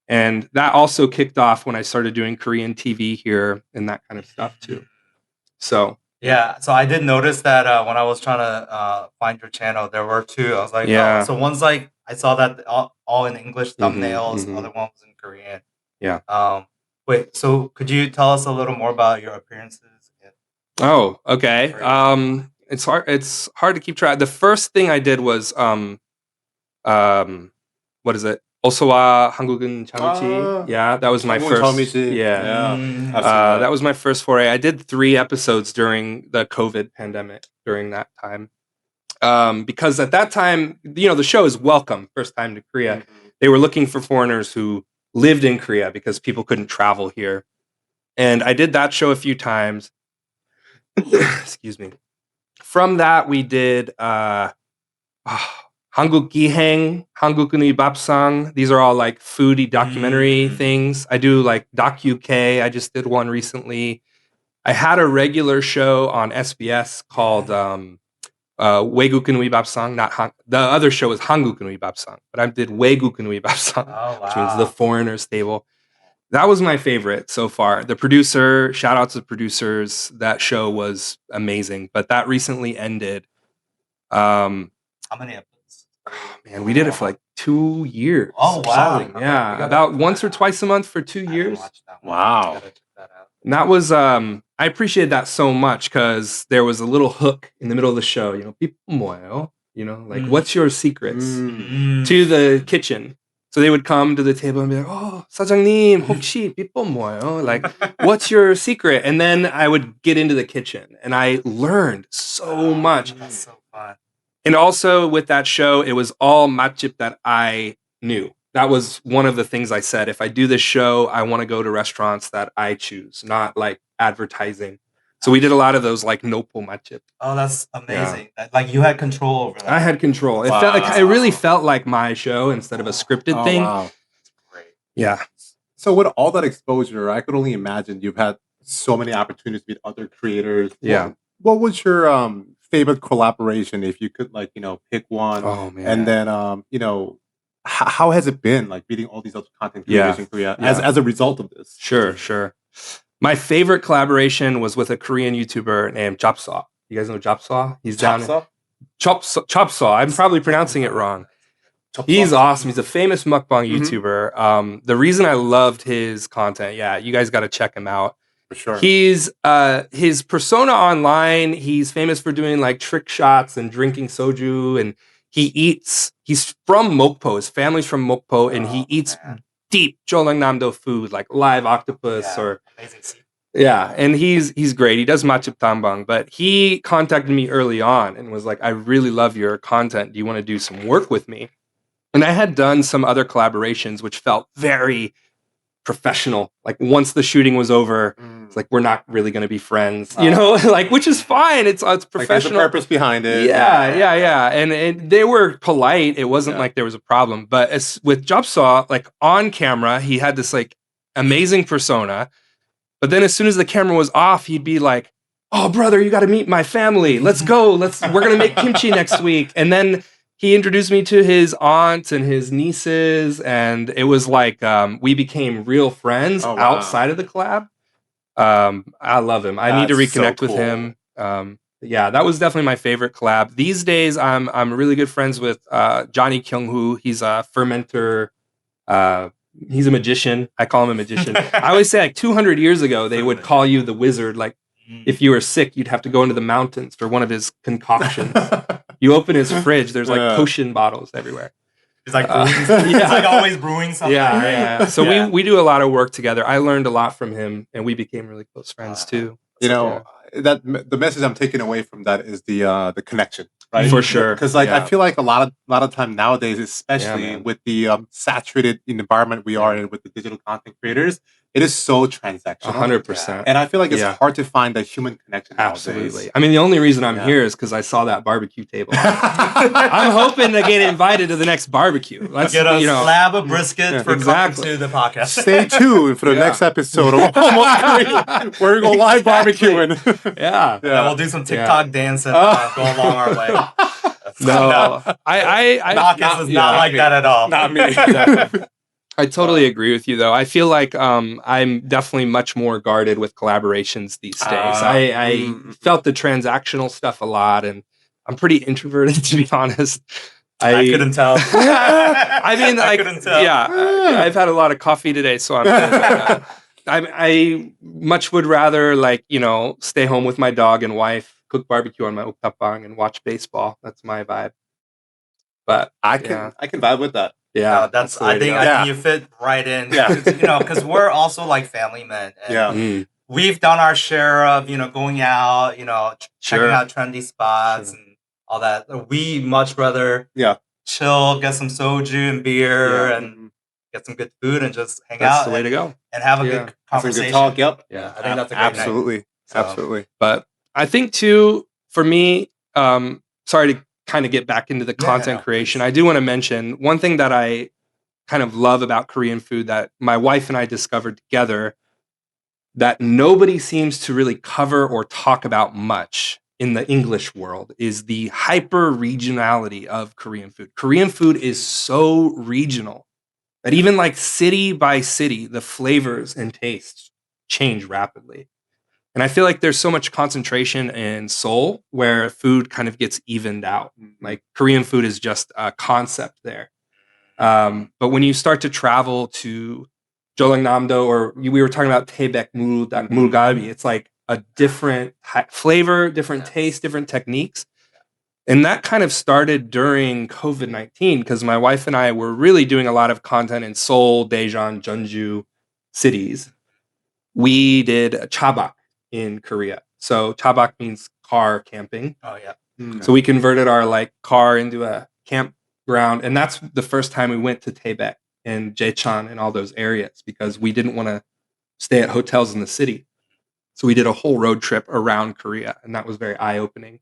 A: And that also kicked off when I started doing Korean TV here and that kind of stuff too. So
B: yeah, so I did notice that when I was trying to find your channel, there were two. I was like, so one's like, I saw that all in English thumbnails. Other one was in Korean.
A: Yeah.
B: Wait, so could you tell us a little more about your appearances?
A: Oh, okay. It's hard to keep track. The first thing I did was what is it? Osowa 한국은 참치. Yeah, that was my
C: 한국은
A: first.
C: 참치.
A: Yeah.
C: That
A: was my first foray. I did 3 episodes during the COVID pandemic during that time. Because at that time, the show is Welcome, first time to Korea. They were looking for foreigners who lived in Korea because people couldn't travel here. And I did that show a few times. Excuse me. From that, we did Hanguk Giheng, Hangukuni Bapsang. These are all like foodie documentary things. I do like Doc-UK. I just did one recently. I had a regular show on SBS called Waegukun Bapsang. The other show was Hangukun Bapsang, but I did Waegukun Bapsang, which means the foreigner's table. That was my favorite so far. The producer, shout out to the producers. That show was amazing, but that recently ended.
B: How many episodes?
A: Man, we did it for like 2 years.
B: Oh, wow.
A: Yeah, about once or twice a month for 2 years.
C: Wow.
A: And that was, I appreciated that so much because there was a little hook in the middle of the show, people 뭐예요? Like, what's your secrets to the kitchen? So they would come to the table and be like, 사장님, 혹시 people 뭐예요? Like, what's your secret? And then I would get into the kitchen and I learned so much.
B: That's so fun.
A: And also with that show, it was all matchip that I knew. That was one of the things I said. If I do this show, I want to go to restaurants that I choose, not like advertising. So we did a lot of those like nopo matchip.
B: Oh, that's amazing. Yeah. Like you had control over that.
A: I had control. It felt like it really felt like my show instead of a scripted thing.
C: Wow.
B: Great.
A: Yeah.
C: So with all that exposure, I could only imagine you've had so many opportunities to meet other creators.
A: Yeah.
C: What was your favorite collaboration, if you could, pick one?
A: Oh man!
C: And then, how has it been, like meeting all these other content creators in Korea as a result of this?
A: Sure. My favorite collaboration was with a Korean YouTuber named Japsaw. You guys know Japsaw? He's down in Chopsaw. I'm probably pronouncing it wrong. He's awesome. He's a famous mukbang YouTuber. The reason I loved his content, you guys got to check him out.
C: For sure.
A: He's his persona online, he's famous for doing like trick shots and drinking soju, and he's from Mokpo. His family's from Mokpo, and he eats deep Jeollangnam-do food like live octopus or
B: amazing.
A: And he's great. He does matchup tambang, but he contacted me early on and was like, I really love your content. Do you want to do some work with me? And I had done some other collaborations which felt very professional. Like once the shooting was over, it's like we're not really going to be friends, like, which is fine. It's professional.
C: Like there's a purpose behind it.
A: Yeah. And they were polite. It wasn't like there was a problem. But with Japsaw, like on camera, he had this like amazing persona. But then as soon as the camera was off, he'd be like, "Oh, brother, you got to meet my family. Let's go. We're going to make kimchi next week." And then he introduced me to his aunts and his nieces, and it was like we became real friends outside of the collab. I love him. I need to reconnect with him. That was definitely my favorite collab. These days, I'm really good friends with Johnny Kyung-hoo. He's a fermenter. He's a magician. I call him a magician. I always say like 200 years ago, they would call you the wizard. Like if you were sick, you'd have to go into the mountains for one of his concoctions. You open his fridge, there's like potion bottles everywhere.
B: He's like brewing, he's like always brewing something.
A: Yeah. So we do a lot of work together. I learned a lot from him, and we became really close friends too.
C: That the message I'm taking away from that is the connection, right?
A: For sure.
C: Because I feel like a lot of time nowadays, especially with the saturated environment we are in with the digital content creators, it is so transactional.
A: 100%.
C: And I feel like it's hard to find that human connection nowadays.
A: Absolutely. I mean, the only reason I'm here is because I saw that barbecue table. I'm hoping to get invited to the next barbecue. Let's
B: get a slab of brisket for coming to the podcast.
C: Stay tuned for the next episode of Almost Korean. We're going live barbecuing.
A: Yeah.
B: And we'll do some TikTok dance and go along our way.
A: No.
B: Knockers is not like that at all.
A: Not me. I totally agree with you, though. I feel like I'm definitely much more guarded with collaborations these days. I felt the transactional stuff a lot, and I'm pretty introverted, to be honest.
B: I couldn't tell.
A: I mean, I couldn't tell. Yeah, I've had a lot of coffee today, so I much would rather stay home with my dog and wife, cook barbecue on my oktapbang, and watch baseball. That's my vibe. But
C: I can vibe with that.
A: Yeah,
B: that's
C: the way
B: I
C: to
B: think
C: go.
B: I think you fit right in.
C: Yeah.
B: Because we're also like family men. And
C: Yeah.
B: we've done our share of going out, checking out trendy spots and all that. We much rather chill, get some soju and beer, and get some good food, and just hang out.
A: That's the way to go.
B: And have a good conversation.
C: Some good talk. Yep.
B: Yeah, I think that's a great
C: absolutely.
B: night.
C: Absolutely.
A: But I think too, for me, sorry to kind of get back into the content creation. I do want to mention one thing that I kind of love about Korean food that my wife and I discovered together that nobody seems to really cover or talk about much in the English world is the hyper regionality of Korean food. Korean food is so regional that even like city by city, the flavors and tastes change rapidly. And I feel like there's so much concentration in Seoul where food kind of gets evened out. Like Korean food is just a concept there. But when you start to travel to Jeollangnam-do, or we were talking about Taebaek mulgalbi, it's like a different flavor, different taste, different techniques. And that kind of started during COVID-19 because my wife and I were really doing a lot of content in Seoul, Daejeon, Jeonju cities. We did Taebaek in Korea. So Taebaek means car camping.
B: Oh yeah.
A: So we converted our like car into a campground, and that's the first time we went to Taebaek and Daejeon and all those areas because we didn't want to stay at hotels in the city. So we did a whole road trip around Korea, and that was very eye-opening.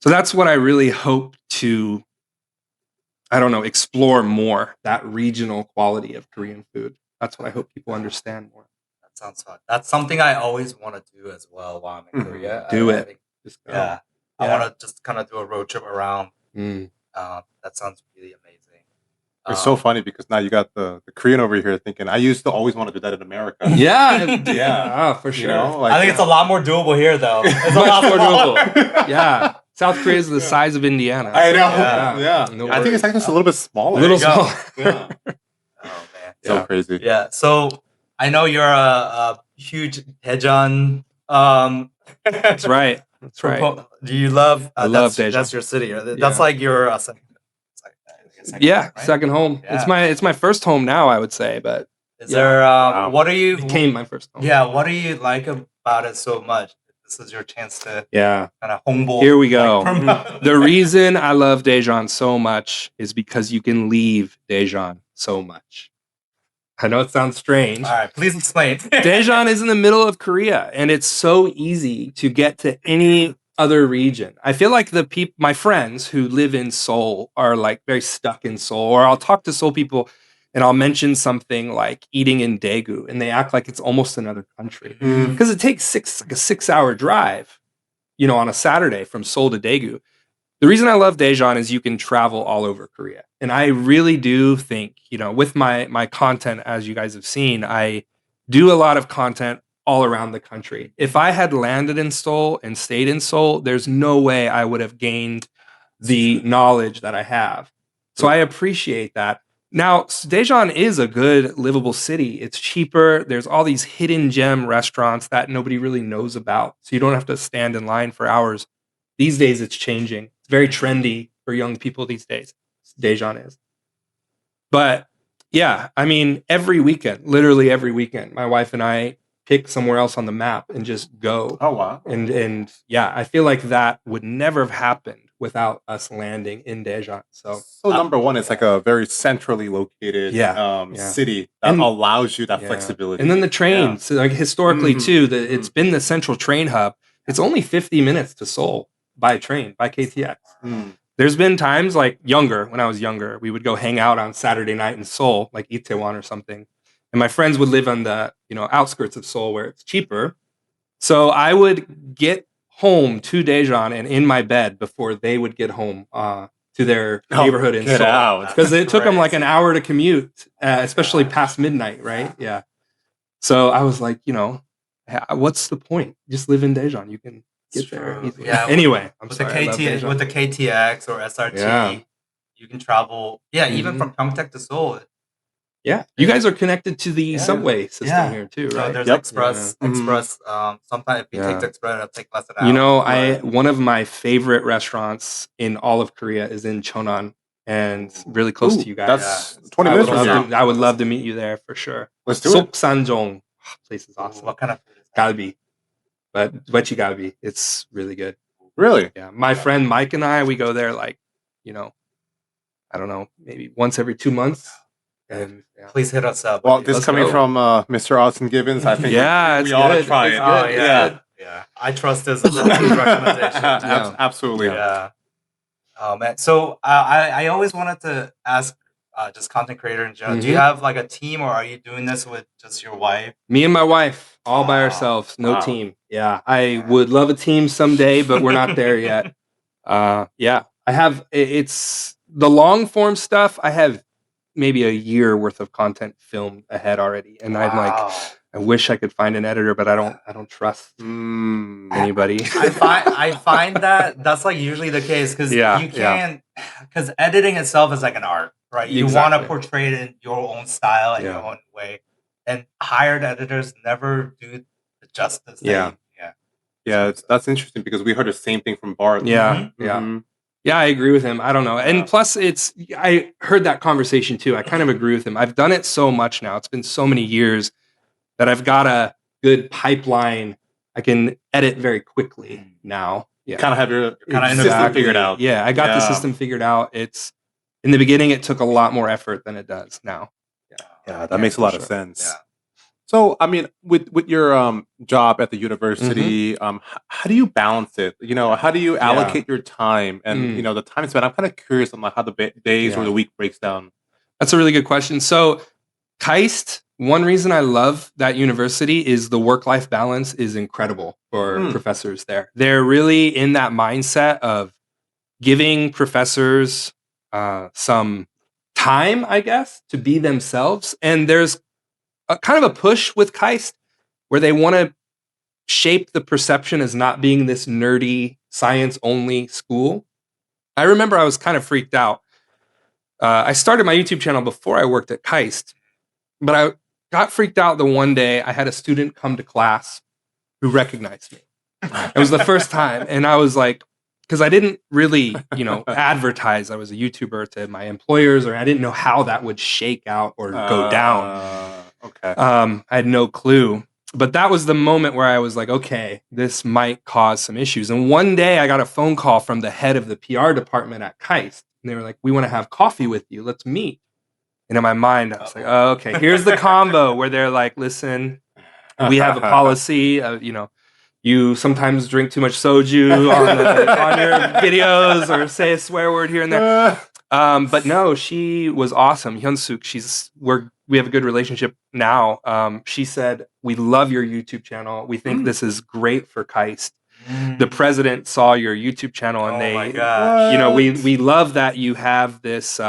A: So that's what I really hope to, explore more, that regional quality of Korean food. That's what I hope people understand more.
B: Sounds fun. That's something I always want to do as well while I'm in Korea.
A: Do it.
B: I think, I want to just kind of do a road trip around. That sounds really amazing.
C: It's so funny because now you got the Korean over here thinking, I used to always want to do that in America.
A: Yeah, for sure.
B: I think it's a lot more doable here, though. It's a lot more doable.
A: Yeah. South Korea is the size of Indiana.
C: I know. Yeah.
A: No
C: I think it's actually just a little bit smaller.
A: A little smaller.
C: Yeah.
B: Oh, man.
C: So crazy.
B: Yeah. So I know you're a huge Daejeon.
A: That's right. That's right.
B: Do you love?
A: I love Daejeon.
B: That's your city. That's like your second.
A: Second home.
B: Yeah.
A: It's my first home now, I would say. But
B: is there? What are you?
A: It became my first home.
B: Yeah. What do you like about it so much? This is your chance to kind of humble.
A: Here we go. The reason I love Daejeon so much is because you can leave Daejeon so much. I know it sounds strange.
B: All right, please explain.
A: Daejeon is in the middle of Korea, and it's so easy to get to any other region. I feel like my friends who live in Seoul are like very stuck in Seoul, or I'll talk to Seoul people and I'll mention something like eating in Daegu, and they act like it's almost another country because it takes a 6-hour drive, on a Saturday from Seoul to Daegu. The reason I love Daejeon is you can travel all over Korea. And I really do think, with my content, as you guys have seen, I do a lot of content all around the country. If I had landed in Seoul and stayed in Seoul, there's no way I would have gained the knowledge that I have. So I appreciate that. Now, Daejeon is a good, livable city. It's cheaper. There's all these hidden gem restaurants that nobody really knows about. So you don't have to stand in line for hours. These days, it's changing. It's very trendy for young people these days. Daejeon is. But yeah, I mean, literally every weekend, my wife and I pick somewhere else on the map and just go.
C: Oh, wow.
A: And yeah, I feel like that would never have happened without us landing in Daejeon. So
C: number one, it's like a very centrally located city that allows you that flexibility.
A: And then the trains, like historically too, it's been the central train hub. It's only 50 minutes to Seoul by train, by KTX. There's been times when I was younger, we would go hang out on Saturday night in Seoul, like Itaewon or something. And my friends would live on the outskirts of Seoul where it's cheaper. So I would get home to Daejeon and in my bed before they would get home to their neighborhood in Seoul. Because it took them like an hour to commute, especially past midnight, right? Yeah. So I was like, what's the point? Just live in Daejeon. You can get there easily. Yeah, anyway,
B: with the KTX or SRT, you can travel. Yeah, even from pyeongtaek to Seoul.
A: Yeah, you guys are connected to the subway system here too, right?
B: There's express. Sometimes if you take the express, it'll take less than an hour.
A: One of my favorite restaurants in all of Korea is in Cheonan. and really close to you guys.
C: That's 20 minutes from here.
A: I would love to meet you there for sure.
C: Let's do it.
A: Soksanjong place is awesome.
B: What kind of food is that?
A: Galbi, but veggie galbi. It's really good.
C: Really?
A: Yeah, my friend Mike and I, we go there like, I don't know, maybe once every 2 months. And
B: please hit us up.
C: Well, this coming from Mr. Austin Gibbons, I think we ought to try it.
B: Oh, yeah. I trust this as a recommendation.
C: Absolutely.
B: Yeah. Oh man. So I always wanted to ask just content creator in general. Do you have like a team, or are you doing this with just your wife?
A: Me and my wife, all by ourselves, no team. Yeah, I would love a team someday, but we're not there yet. I have it's the long form stuff. I have maybe a year worth of content filmed ahead already, and I'm like, I wish I could find an editor, but I don't trust anybody.
B: I find that's like usually the case, because you can't, because editing itself is like an art, right? You want to portray it in your own style and your own way, and hired editors never do the justice.
C: That's interesting, because we heard the same thing from Bart.
A: Yeah, I agree with him. I don't know. And plus, I heard that conversation too. I kind of agree with him. I've done it so much now. It's been so many years that I've got a good pipeline. I can edit very quickly now. Yeah.
C: Kind of have your system figured out.
A: Yeah, I got the system figured out. It's in the beginning, it took a lot more effort than it does now.
C: Yeah, that makes a lot of sense. Yeah. So, I mean, with your job at the university, how do you balance it? How do you allocate your time and the time spent? I'm kind of curious on how the days or the week breaks down.
A: That's a really good question. So, KAIST, one reason I love that university is the work-life balance is incredible for professors there. They're really in that mindset of giving professors some time, I guess, to be themselves. And there's kind of a push with KAIST where they want to shape the perception as not being this nerdy, science-only school. I remember I was kind of freaked out. I started my YouTube channel before I worked at KAIST, but I got freaked out the one day I had a student come to class who recognized me. It was the first time, and I was like, because I didn't really, advertise I was a YouTuber to my employers, or I didn't know how that would shake out or go down.
C: Okay.
A: I had no clue. But that was the moment where I was like, okay, this might cause some issues. And one day I got a phone call from the head of the PR department at KAIST. And they were like, we want to have coffee with you. Let's meet. And in my mind, I was like, oh, okay, here's the combo where they're like, listen, we have a policy of, you sometimes drink too much soju on your videos or say a swear word here and there. But no, she was awesome. Hyunsuk, we have a good relationship now. She said, we love your YouTube channel. We think this is great for KAIST. The president saw your YouTube channel, and we love that you have this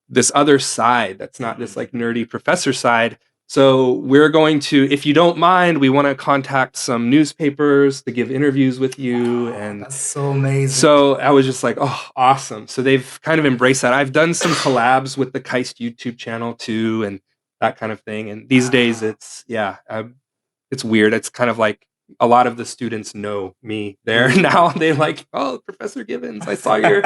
A: this other side that's not this like nerdy professor side. So we're going to, if you don't mind, we want to contact some newspapers to give interviews with you. And
B: that's so amazing.
A: So I was just like, oh, awesome. So they've kind of embraced that. I've done some collabs with the KAIST YouTube channel too, and that kind of thing. And these days it's weird. It's kind of like a lot of the students know me there now. They're like, oh, Professor Gibbons, I saw your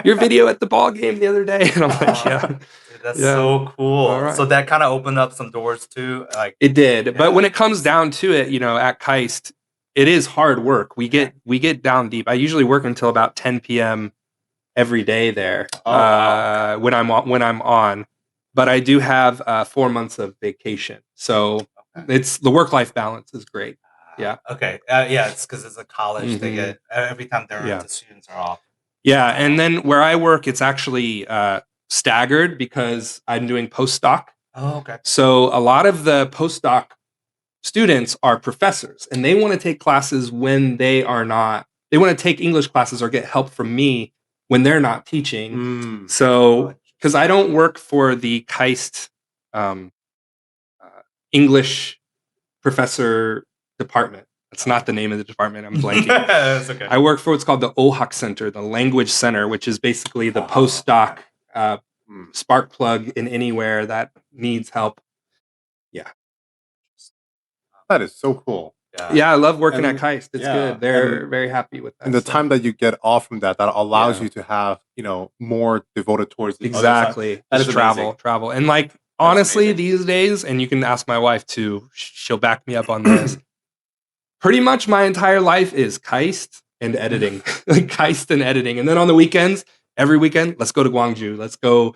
A: video at the ball game the other day. And I'm like, yeah.
B: That's so cool. Right. So that kind of opened up some doors too. Like
A: it did. But when it comes down to it, at KAIST, it is hard work. We get down deep. I usually work until about 10 p.m. every day there when I'm on. But I do have 4 months of vacation. So it's the work-life balance is great. Yeah.
B: Okay. It's because it's a college. They get every time the students are off.
A: Yeah, and then where I work, it's actually staggered because I'm doing postdoc.
B: Oh, okay.
A: So a lot of the postdoc students are professors, and they want to take classes when they are not. They want to take English classes or get help from me when they're not teaching. So because I don't work for the KAIST English professor department. That's not the name of the department. I'm blanking.
B: That's okay.
A: I work for what's called the OHAK Center, the Language Center, which is basically the postdoc spark plug in anywhere that needs help. Yeah.
C: That is so cool.
A: Yeah, I love working
C: And
A: at KAIST. It's
C: yeah,
A: good. They're
C: and-
A: very happy with that.
C: And the time that you get off from that allows
A: Yeah.
C: you to have, more devoted towards the other side.
A: Exactly.
C: That
A: Just
C: is
A: travel. And like, honestly,
C: amazing.
A: these days, and you can ask my wife too, she'll back me up on this. Pretty much my entire life is KAIST and editing. Like KAIST and editing. And then on the weekends, every weekend, let's go to Gwangju. Let's go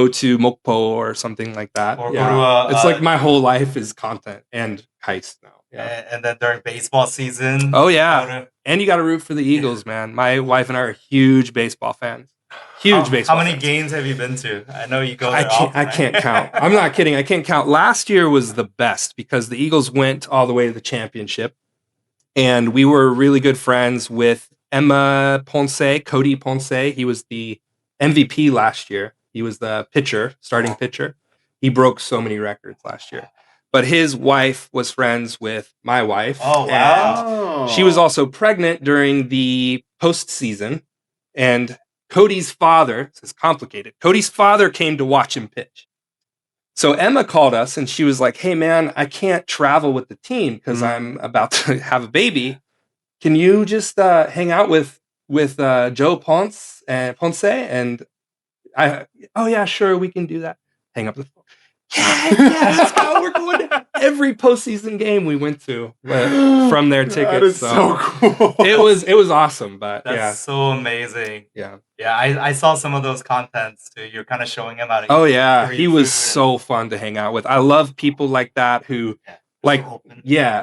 A: to Mokpo or something like that.
B: Or
A: yeah.
B: go to
A: it's like my whole life is content and KAIST now. Yeah.
B: And then during baseball season.
A: Oh yeah. And you got to root for the Eagles, man. My wife and I are huge baseball fans. Huge baseball.
B: How many
A: fans.
B: games have you been to? I know you go there
A: I can't count. I'm not kidding. I can't count. Last year was the best because the Eagles went all the way to the championship. And we were really good friends with Emma Ponce, Cody Ponce. He was the MVP last year. He was the starting pitcher. He broke so many records last year. But his wife was friends with my wife.
B: Oh, wow.
A: And she was also pregnant during the postseason. And Cody's father, this is complicated, Cody's father came to watch him pitch. So Emma called us and she was like, hey man, I can't travel with the team because I'm about to have a baby. Can you just hang out with Joe Ponce? And oh yeah, sure, we can do that. Hang up the phone. Yeah, let's go. We're going to every postseason game we went to from their tickets.
C: That is so cool.
A: It was awesome, but
B: That's so amazing.
A: Yeah.
B: Yeah, I saw some of those contents too. You're kind of showing him how to.
A: Oh yeah,
B: Korean
A: he was
B: food
A: so fun to hang out with. I love people like that who, like,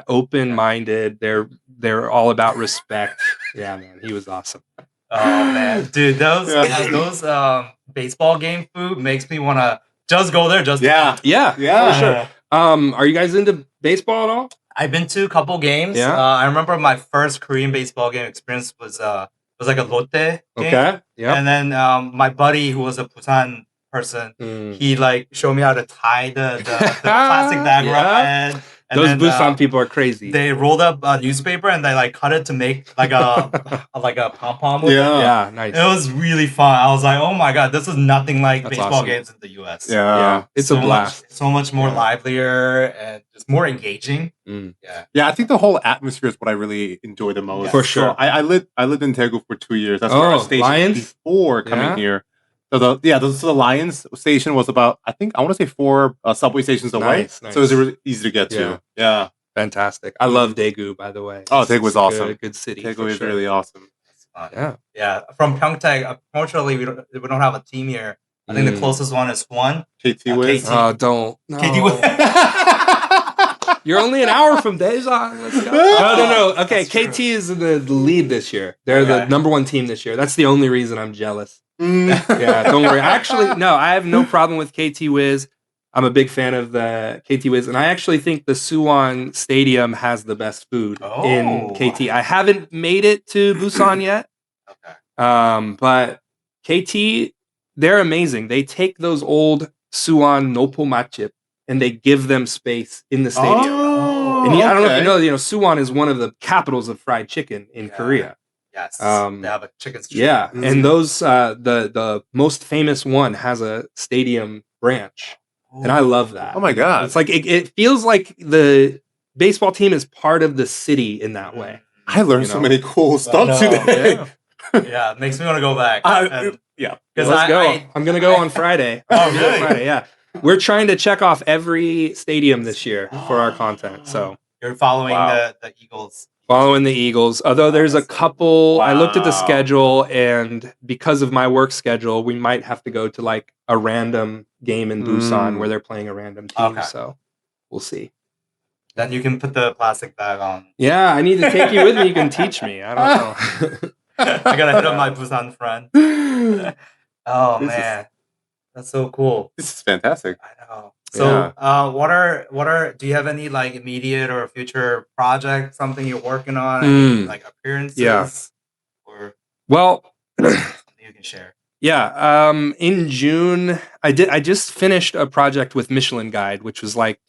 A: open-minded. They're all about respect. Yeah, man, he was awesome.
B: Oh man, dude, those baseball game food makes me want to just go there.
A: Yeah, for sure. Are you guys into baseball at all?
B: I've been to a couple games.
A: Yeah.
B: I remember my first Korean baseball game experience was like a Lotte game.
A: Okay. Yeah.
B: And then my buddy who was a Busan person, he like showed me how to tie the plastic bag around my head. And
A: those
B: then,
A: Busan people are crazy.
B: They rolled up a newspaper and they like cut it to make like a pom pom.
A: Yeah, nice.
B: It was really fun. I was like, oh my god, this is nothing like baseball
A: awesome.
B: games in the US.
A: Yeah, it's a blast.
B: So much more livelier and just more engaging.
C: Yeah, I think the whole atmosphere is what I really enjoy the most.
A: For sure.
C: So I lived in Daegu for 2 years. That's where I was stationed
A: Lions?
C: before coming here. So the Lions station was about, I want to say 4 subway stations away.
A: Nice.
C: So it was really easy to get to. Yeah.
A: Fantastic. I love Daegu, by the way.
C: Oh, Daegu is awesome.
A: Good city.
C: Daegu is really awesome.
B: Yeah. From pyeongtaek, unfortunately, we don't have a team here. I think the closest one is one.
C: KT Wiz.
A: Oh, don't. No.
B: KT Wiz.
A: You're only an hour from Daejeon. Let's go. No. Okay, KT is in the lead this year. They're the number 1 team this year. That's the only reason I'm jealous. Yeah, don't worry. Actually, no, I have no problem with KT Wiz. I'm a big fan of the KT Wiz, and I actually think the Suwon Stadium has the best food in KT. I haven't made it to Busan yet.
B: Okay.
A: But KT, they're amazing. They take those old Suwon Nopo matchip and they give them space in the stadium. And I don't know if you know, Suwon is one of the capitals of fried chicken in Korea.
B: Yes. They have a chicken street.
A: Yeah, and those the most famous one has a stadium branch. And I love that.
C: Oh my god.
A: It's like it feels like the baseball team is part of the city in that way.
C: I learned so many cool stuff today.
B: Yeah, it makes me want to go back.
C: Yeah.
A: Let's go. I'm going to go on Friday.
B: Oh, really?
A: Friday, yeah. We're trying to check off every stadium this year for our content. So
B: you're following the Eagles.
A: Following the Eagles. Although there's a couple, I looked at the schedule, and because of my work schedule, we might have to go to like a random game in Busan where they're playing a random team. Okay. So we'll see.
B: Then you can put the plastic bag on.
A: Yeah, I need to take you with me. You can teach me. I don't know.
B: I gotta hit up my Busan friend. Oh man, that's so cool.
C: This is fantastic.
B: I know. So, what are? Do you have any like immediate or future project, something you're working on, any, like appearances?
A: Yeah.
B: Or something you can share.
A: Yeah. In June, I just finished a project with Michelin Guide, which was like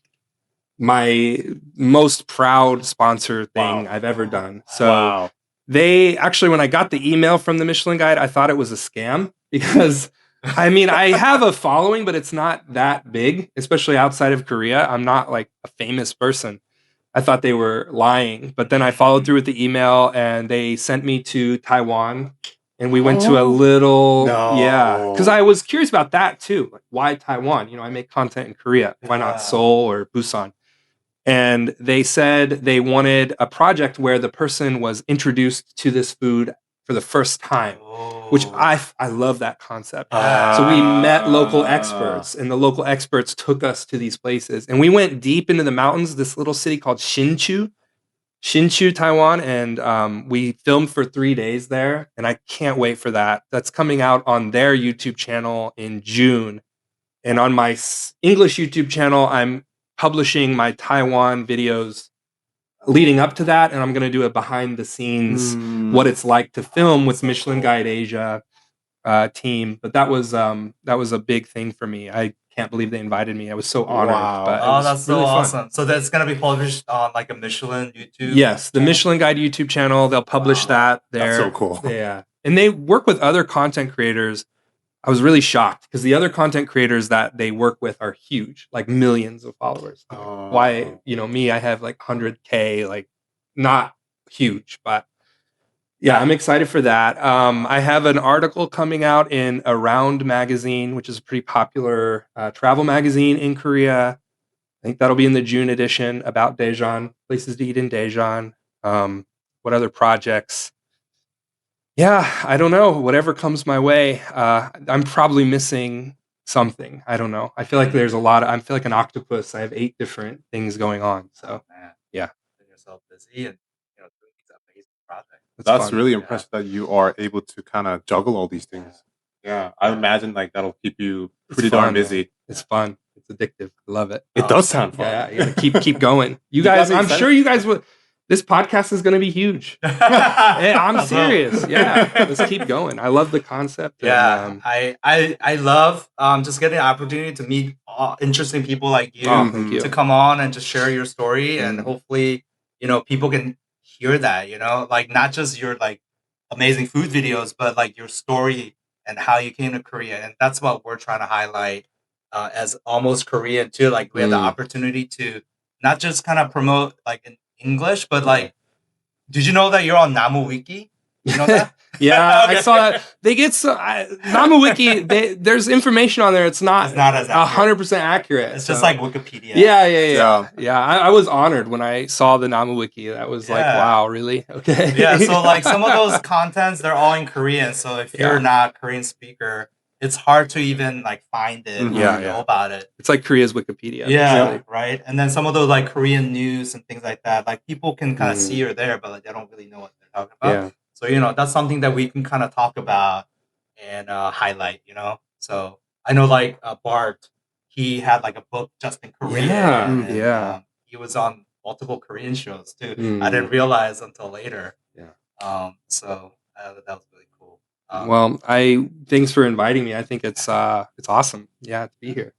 A: my most proud sponsor thing I've ever done. So they actually, when I got the email from the Michelin Guide, I thought it was a scam because. I mean, I have a following, but it's not that big, especially outside of Korea. I'm not like a famous person. I thought they were lying, but then I followed through with the email, and they sent me to Taiwan, and we went to a little, because I was curious about that too. Like, why Taiwan? You know, I make content in Korea. Why not Seoul or Busan? And they said they wanted a project where the person was introduced to this food for the first time, which I love that concept. So we met local experts, and the local experts took us to these places. And we went deep into the mountains, this little city called Hsinchu, Taiwan. And we filmed for 3 days there. And I can't wait for that. That's coming out on their YouTube channel in June. And on my English YouTube channel, I'm publishing my Taiwan videos leading up to that, and I'm going to do a behind the scenes what it's like to film with Michelin Guide Asia team. But that was a big thing for me. I can't believe they invited me. I was so honored.
B: Wow.
A: But
B: That's so awesome. So that's going to be published on like a Michelin YouTube?
A: Yes, the Michelin Guide YouTube channel. They'll publish that there.
C: That's so cool.
A: Yeah. And they work with other content creators. I was really shocked because the other content creators that they work with are huge, like millions of followers. Why, me, I have like 100K, like not huge, but yeah, I'm excited for that. I have an article coming out in Around magazine, which is a pretty popular travel magazine in Korea. I think that'll be in the June edition about Daejeon, places to eat in Daejeon. What other projects? Yeah, I don't know. Whatever comes my way. I'm probably missing something. I don't know. I feel like there's I feel like an octopus. I have 8 different things going on. So, yeah.
B: Getting yourself busy and doing these amazing projects.
C: That's fun. Really impressive that you are able to kind of juggle all these things. Yeah, I imagine like that'll keep you pretty darn busy.
A: It's fun. It's addictive. I love it.
C: It does sound fun.
A: Yeah, you gotta keep going. You guys, I'm sure you guys would. This podcast is going to be huge. I'm serious. Yeah, let's keep going. I love the concept.
B: Yeah, I love just getting the opportunity to meet interesting people like you, to come on and just share your story, and hopefully, people can hear that. Like not just your like amazing food videos, but like your story and how you came to Korea, and that's what we're trying to highlight as almost Korean too. Like we have the opportunity to not just kind of promote like in English, but like, did you know that you're on Namu Wiki? You know that?
A: Yeah, okay. I saw that. They get Namu Wiki. There's information on there. It's not as 100% accurate.
B: It's just like Wikipedia.
A: Yeah. I was honored when I saw the Namu Wiki. That was like, wow, really? Okay.
B: Yeah. So like some of those contents, they're all in Korean. So if you're not a Korean speaker, it's hard to even like find it or know about it.
A: It's like Korea's Wikipedia.
B: Yeah, right. And then some of those like Korean news and things like that, like people can kind of see you're there, but like they don't really know what they're talking about. Yeah. So that's something that we can kind of talk about and highlight. So I know like Bart, he had like a book just in Korean. And, he was on multiple Korean shows too. I didn't realize until later. Yeah. So that was really cool.
A: Well, thanks for inviting me. I think it's awesome. Yeah, to be here.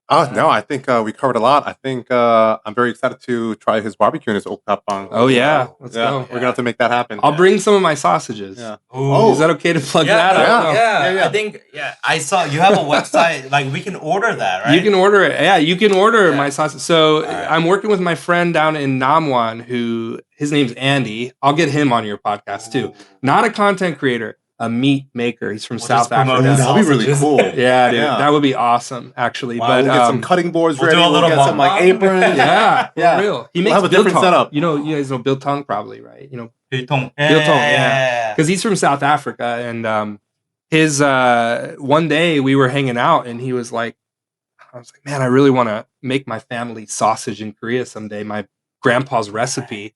C: No, I think we covered a lot. I think I'm very excited to try his barbecue and his oktapbang.
A: Oh yeah, let's go.
C: We're gonna have to make that happen.
A: I'll bring some of my sausages. Yeah. Is that okay to plug that out?
B: Yeah. I think I saw you have a website. Like we can order that, right?
A: You can order it. Yeah, you can order my sausage. So I'm working with my friend down in Namwan, who his name's Andy. I'll get him on your podcast too. Not a content creator. A meat maker. He's from South Africa.
C: That'd be really cool.
A: Yeah, dude. That would be awesome, actually.
C: Wow,
A: but
C: we'll get some cutting boards ready.
B: We'll
C: get some like aprons.
A: Yeah. For real. He makes
C: have a different setup.
A: You guys know biltong probably, right?
B: Biltong.
A: Yeah. Because he's from South Africa, and his one day we were hanging out, and he was like, I was like, man, I really want to make my family sausage in Korea someday. My grandpa's recipe,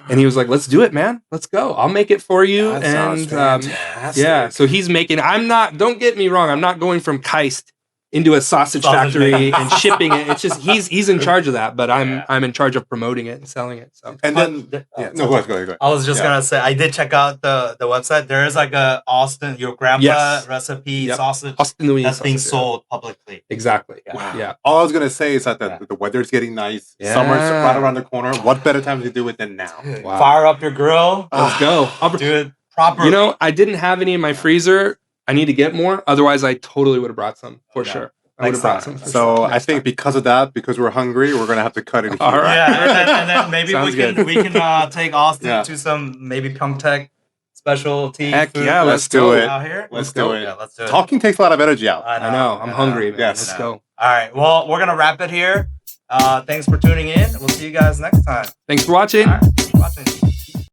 A: and he was like, let's do it, man, let's go, I'll make it for you. And so he's making, don't get me wrong, I'm not going from KAIST into a sausage factory and shipping it. It's just he's in charge of that, but I'm in charge of promoting it and selling it. So
C: and then go ahead.
B: I was just gonna say I did check out the website. There is like a Austin, your grandpa recipe sausage that's being sold publicly.
A: Exactly.
C: Wow. Yeah. All I was gonna say is that the weather's getting nice. Summer's right around the corner. What better time to do it than now?
B: Wow. Fire up your grill.
A: Let's go.
B: I'll do it properly.
A: I didn't have any in my freezer. I need to get more. Otherwise, I totally would have brought some for sure. I would
B: Next
A: have brought
B: time.
A: some.
C: So I think because of that, because we're hungry, we're gonna have to cut it here.
A: All right.
B: Yeah, and then maybe
A: Sounds
B: we can take Austin
C: Yeah.
B: to some maybe pyeongtaek specialty
A: Heck
B: food.
A: yeah,
C: Let's do it.
B: out here.
C: Let's
A: go.
C: do it.
B: Yeah, let's do it.
C: Talking takes a lot of energy out.
A: I know. I'm hungry, man.
C: Yes.
A: Let's go.
B: All right. Well, we're gonna wrap it here. Thanks for tuning in. We'll see you guys next time.
A: Thanks for watching.
B: All right. Thanks for watching.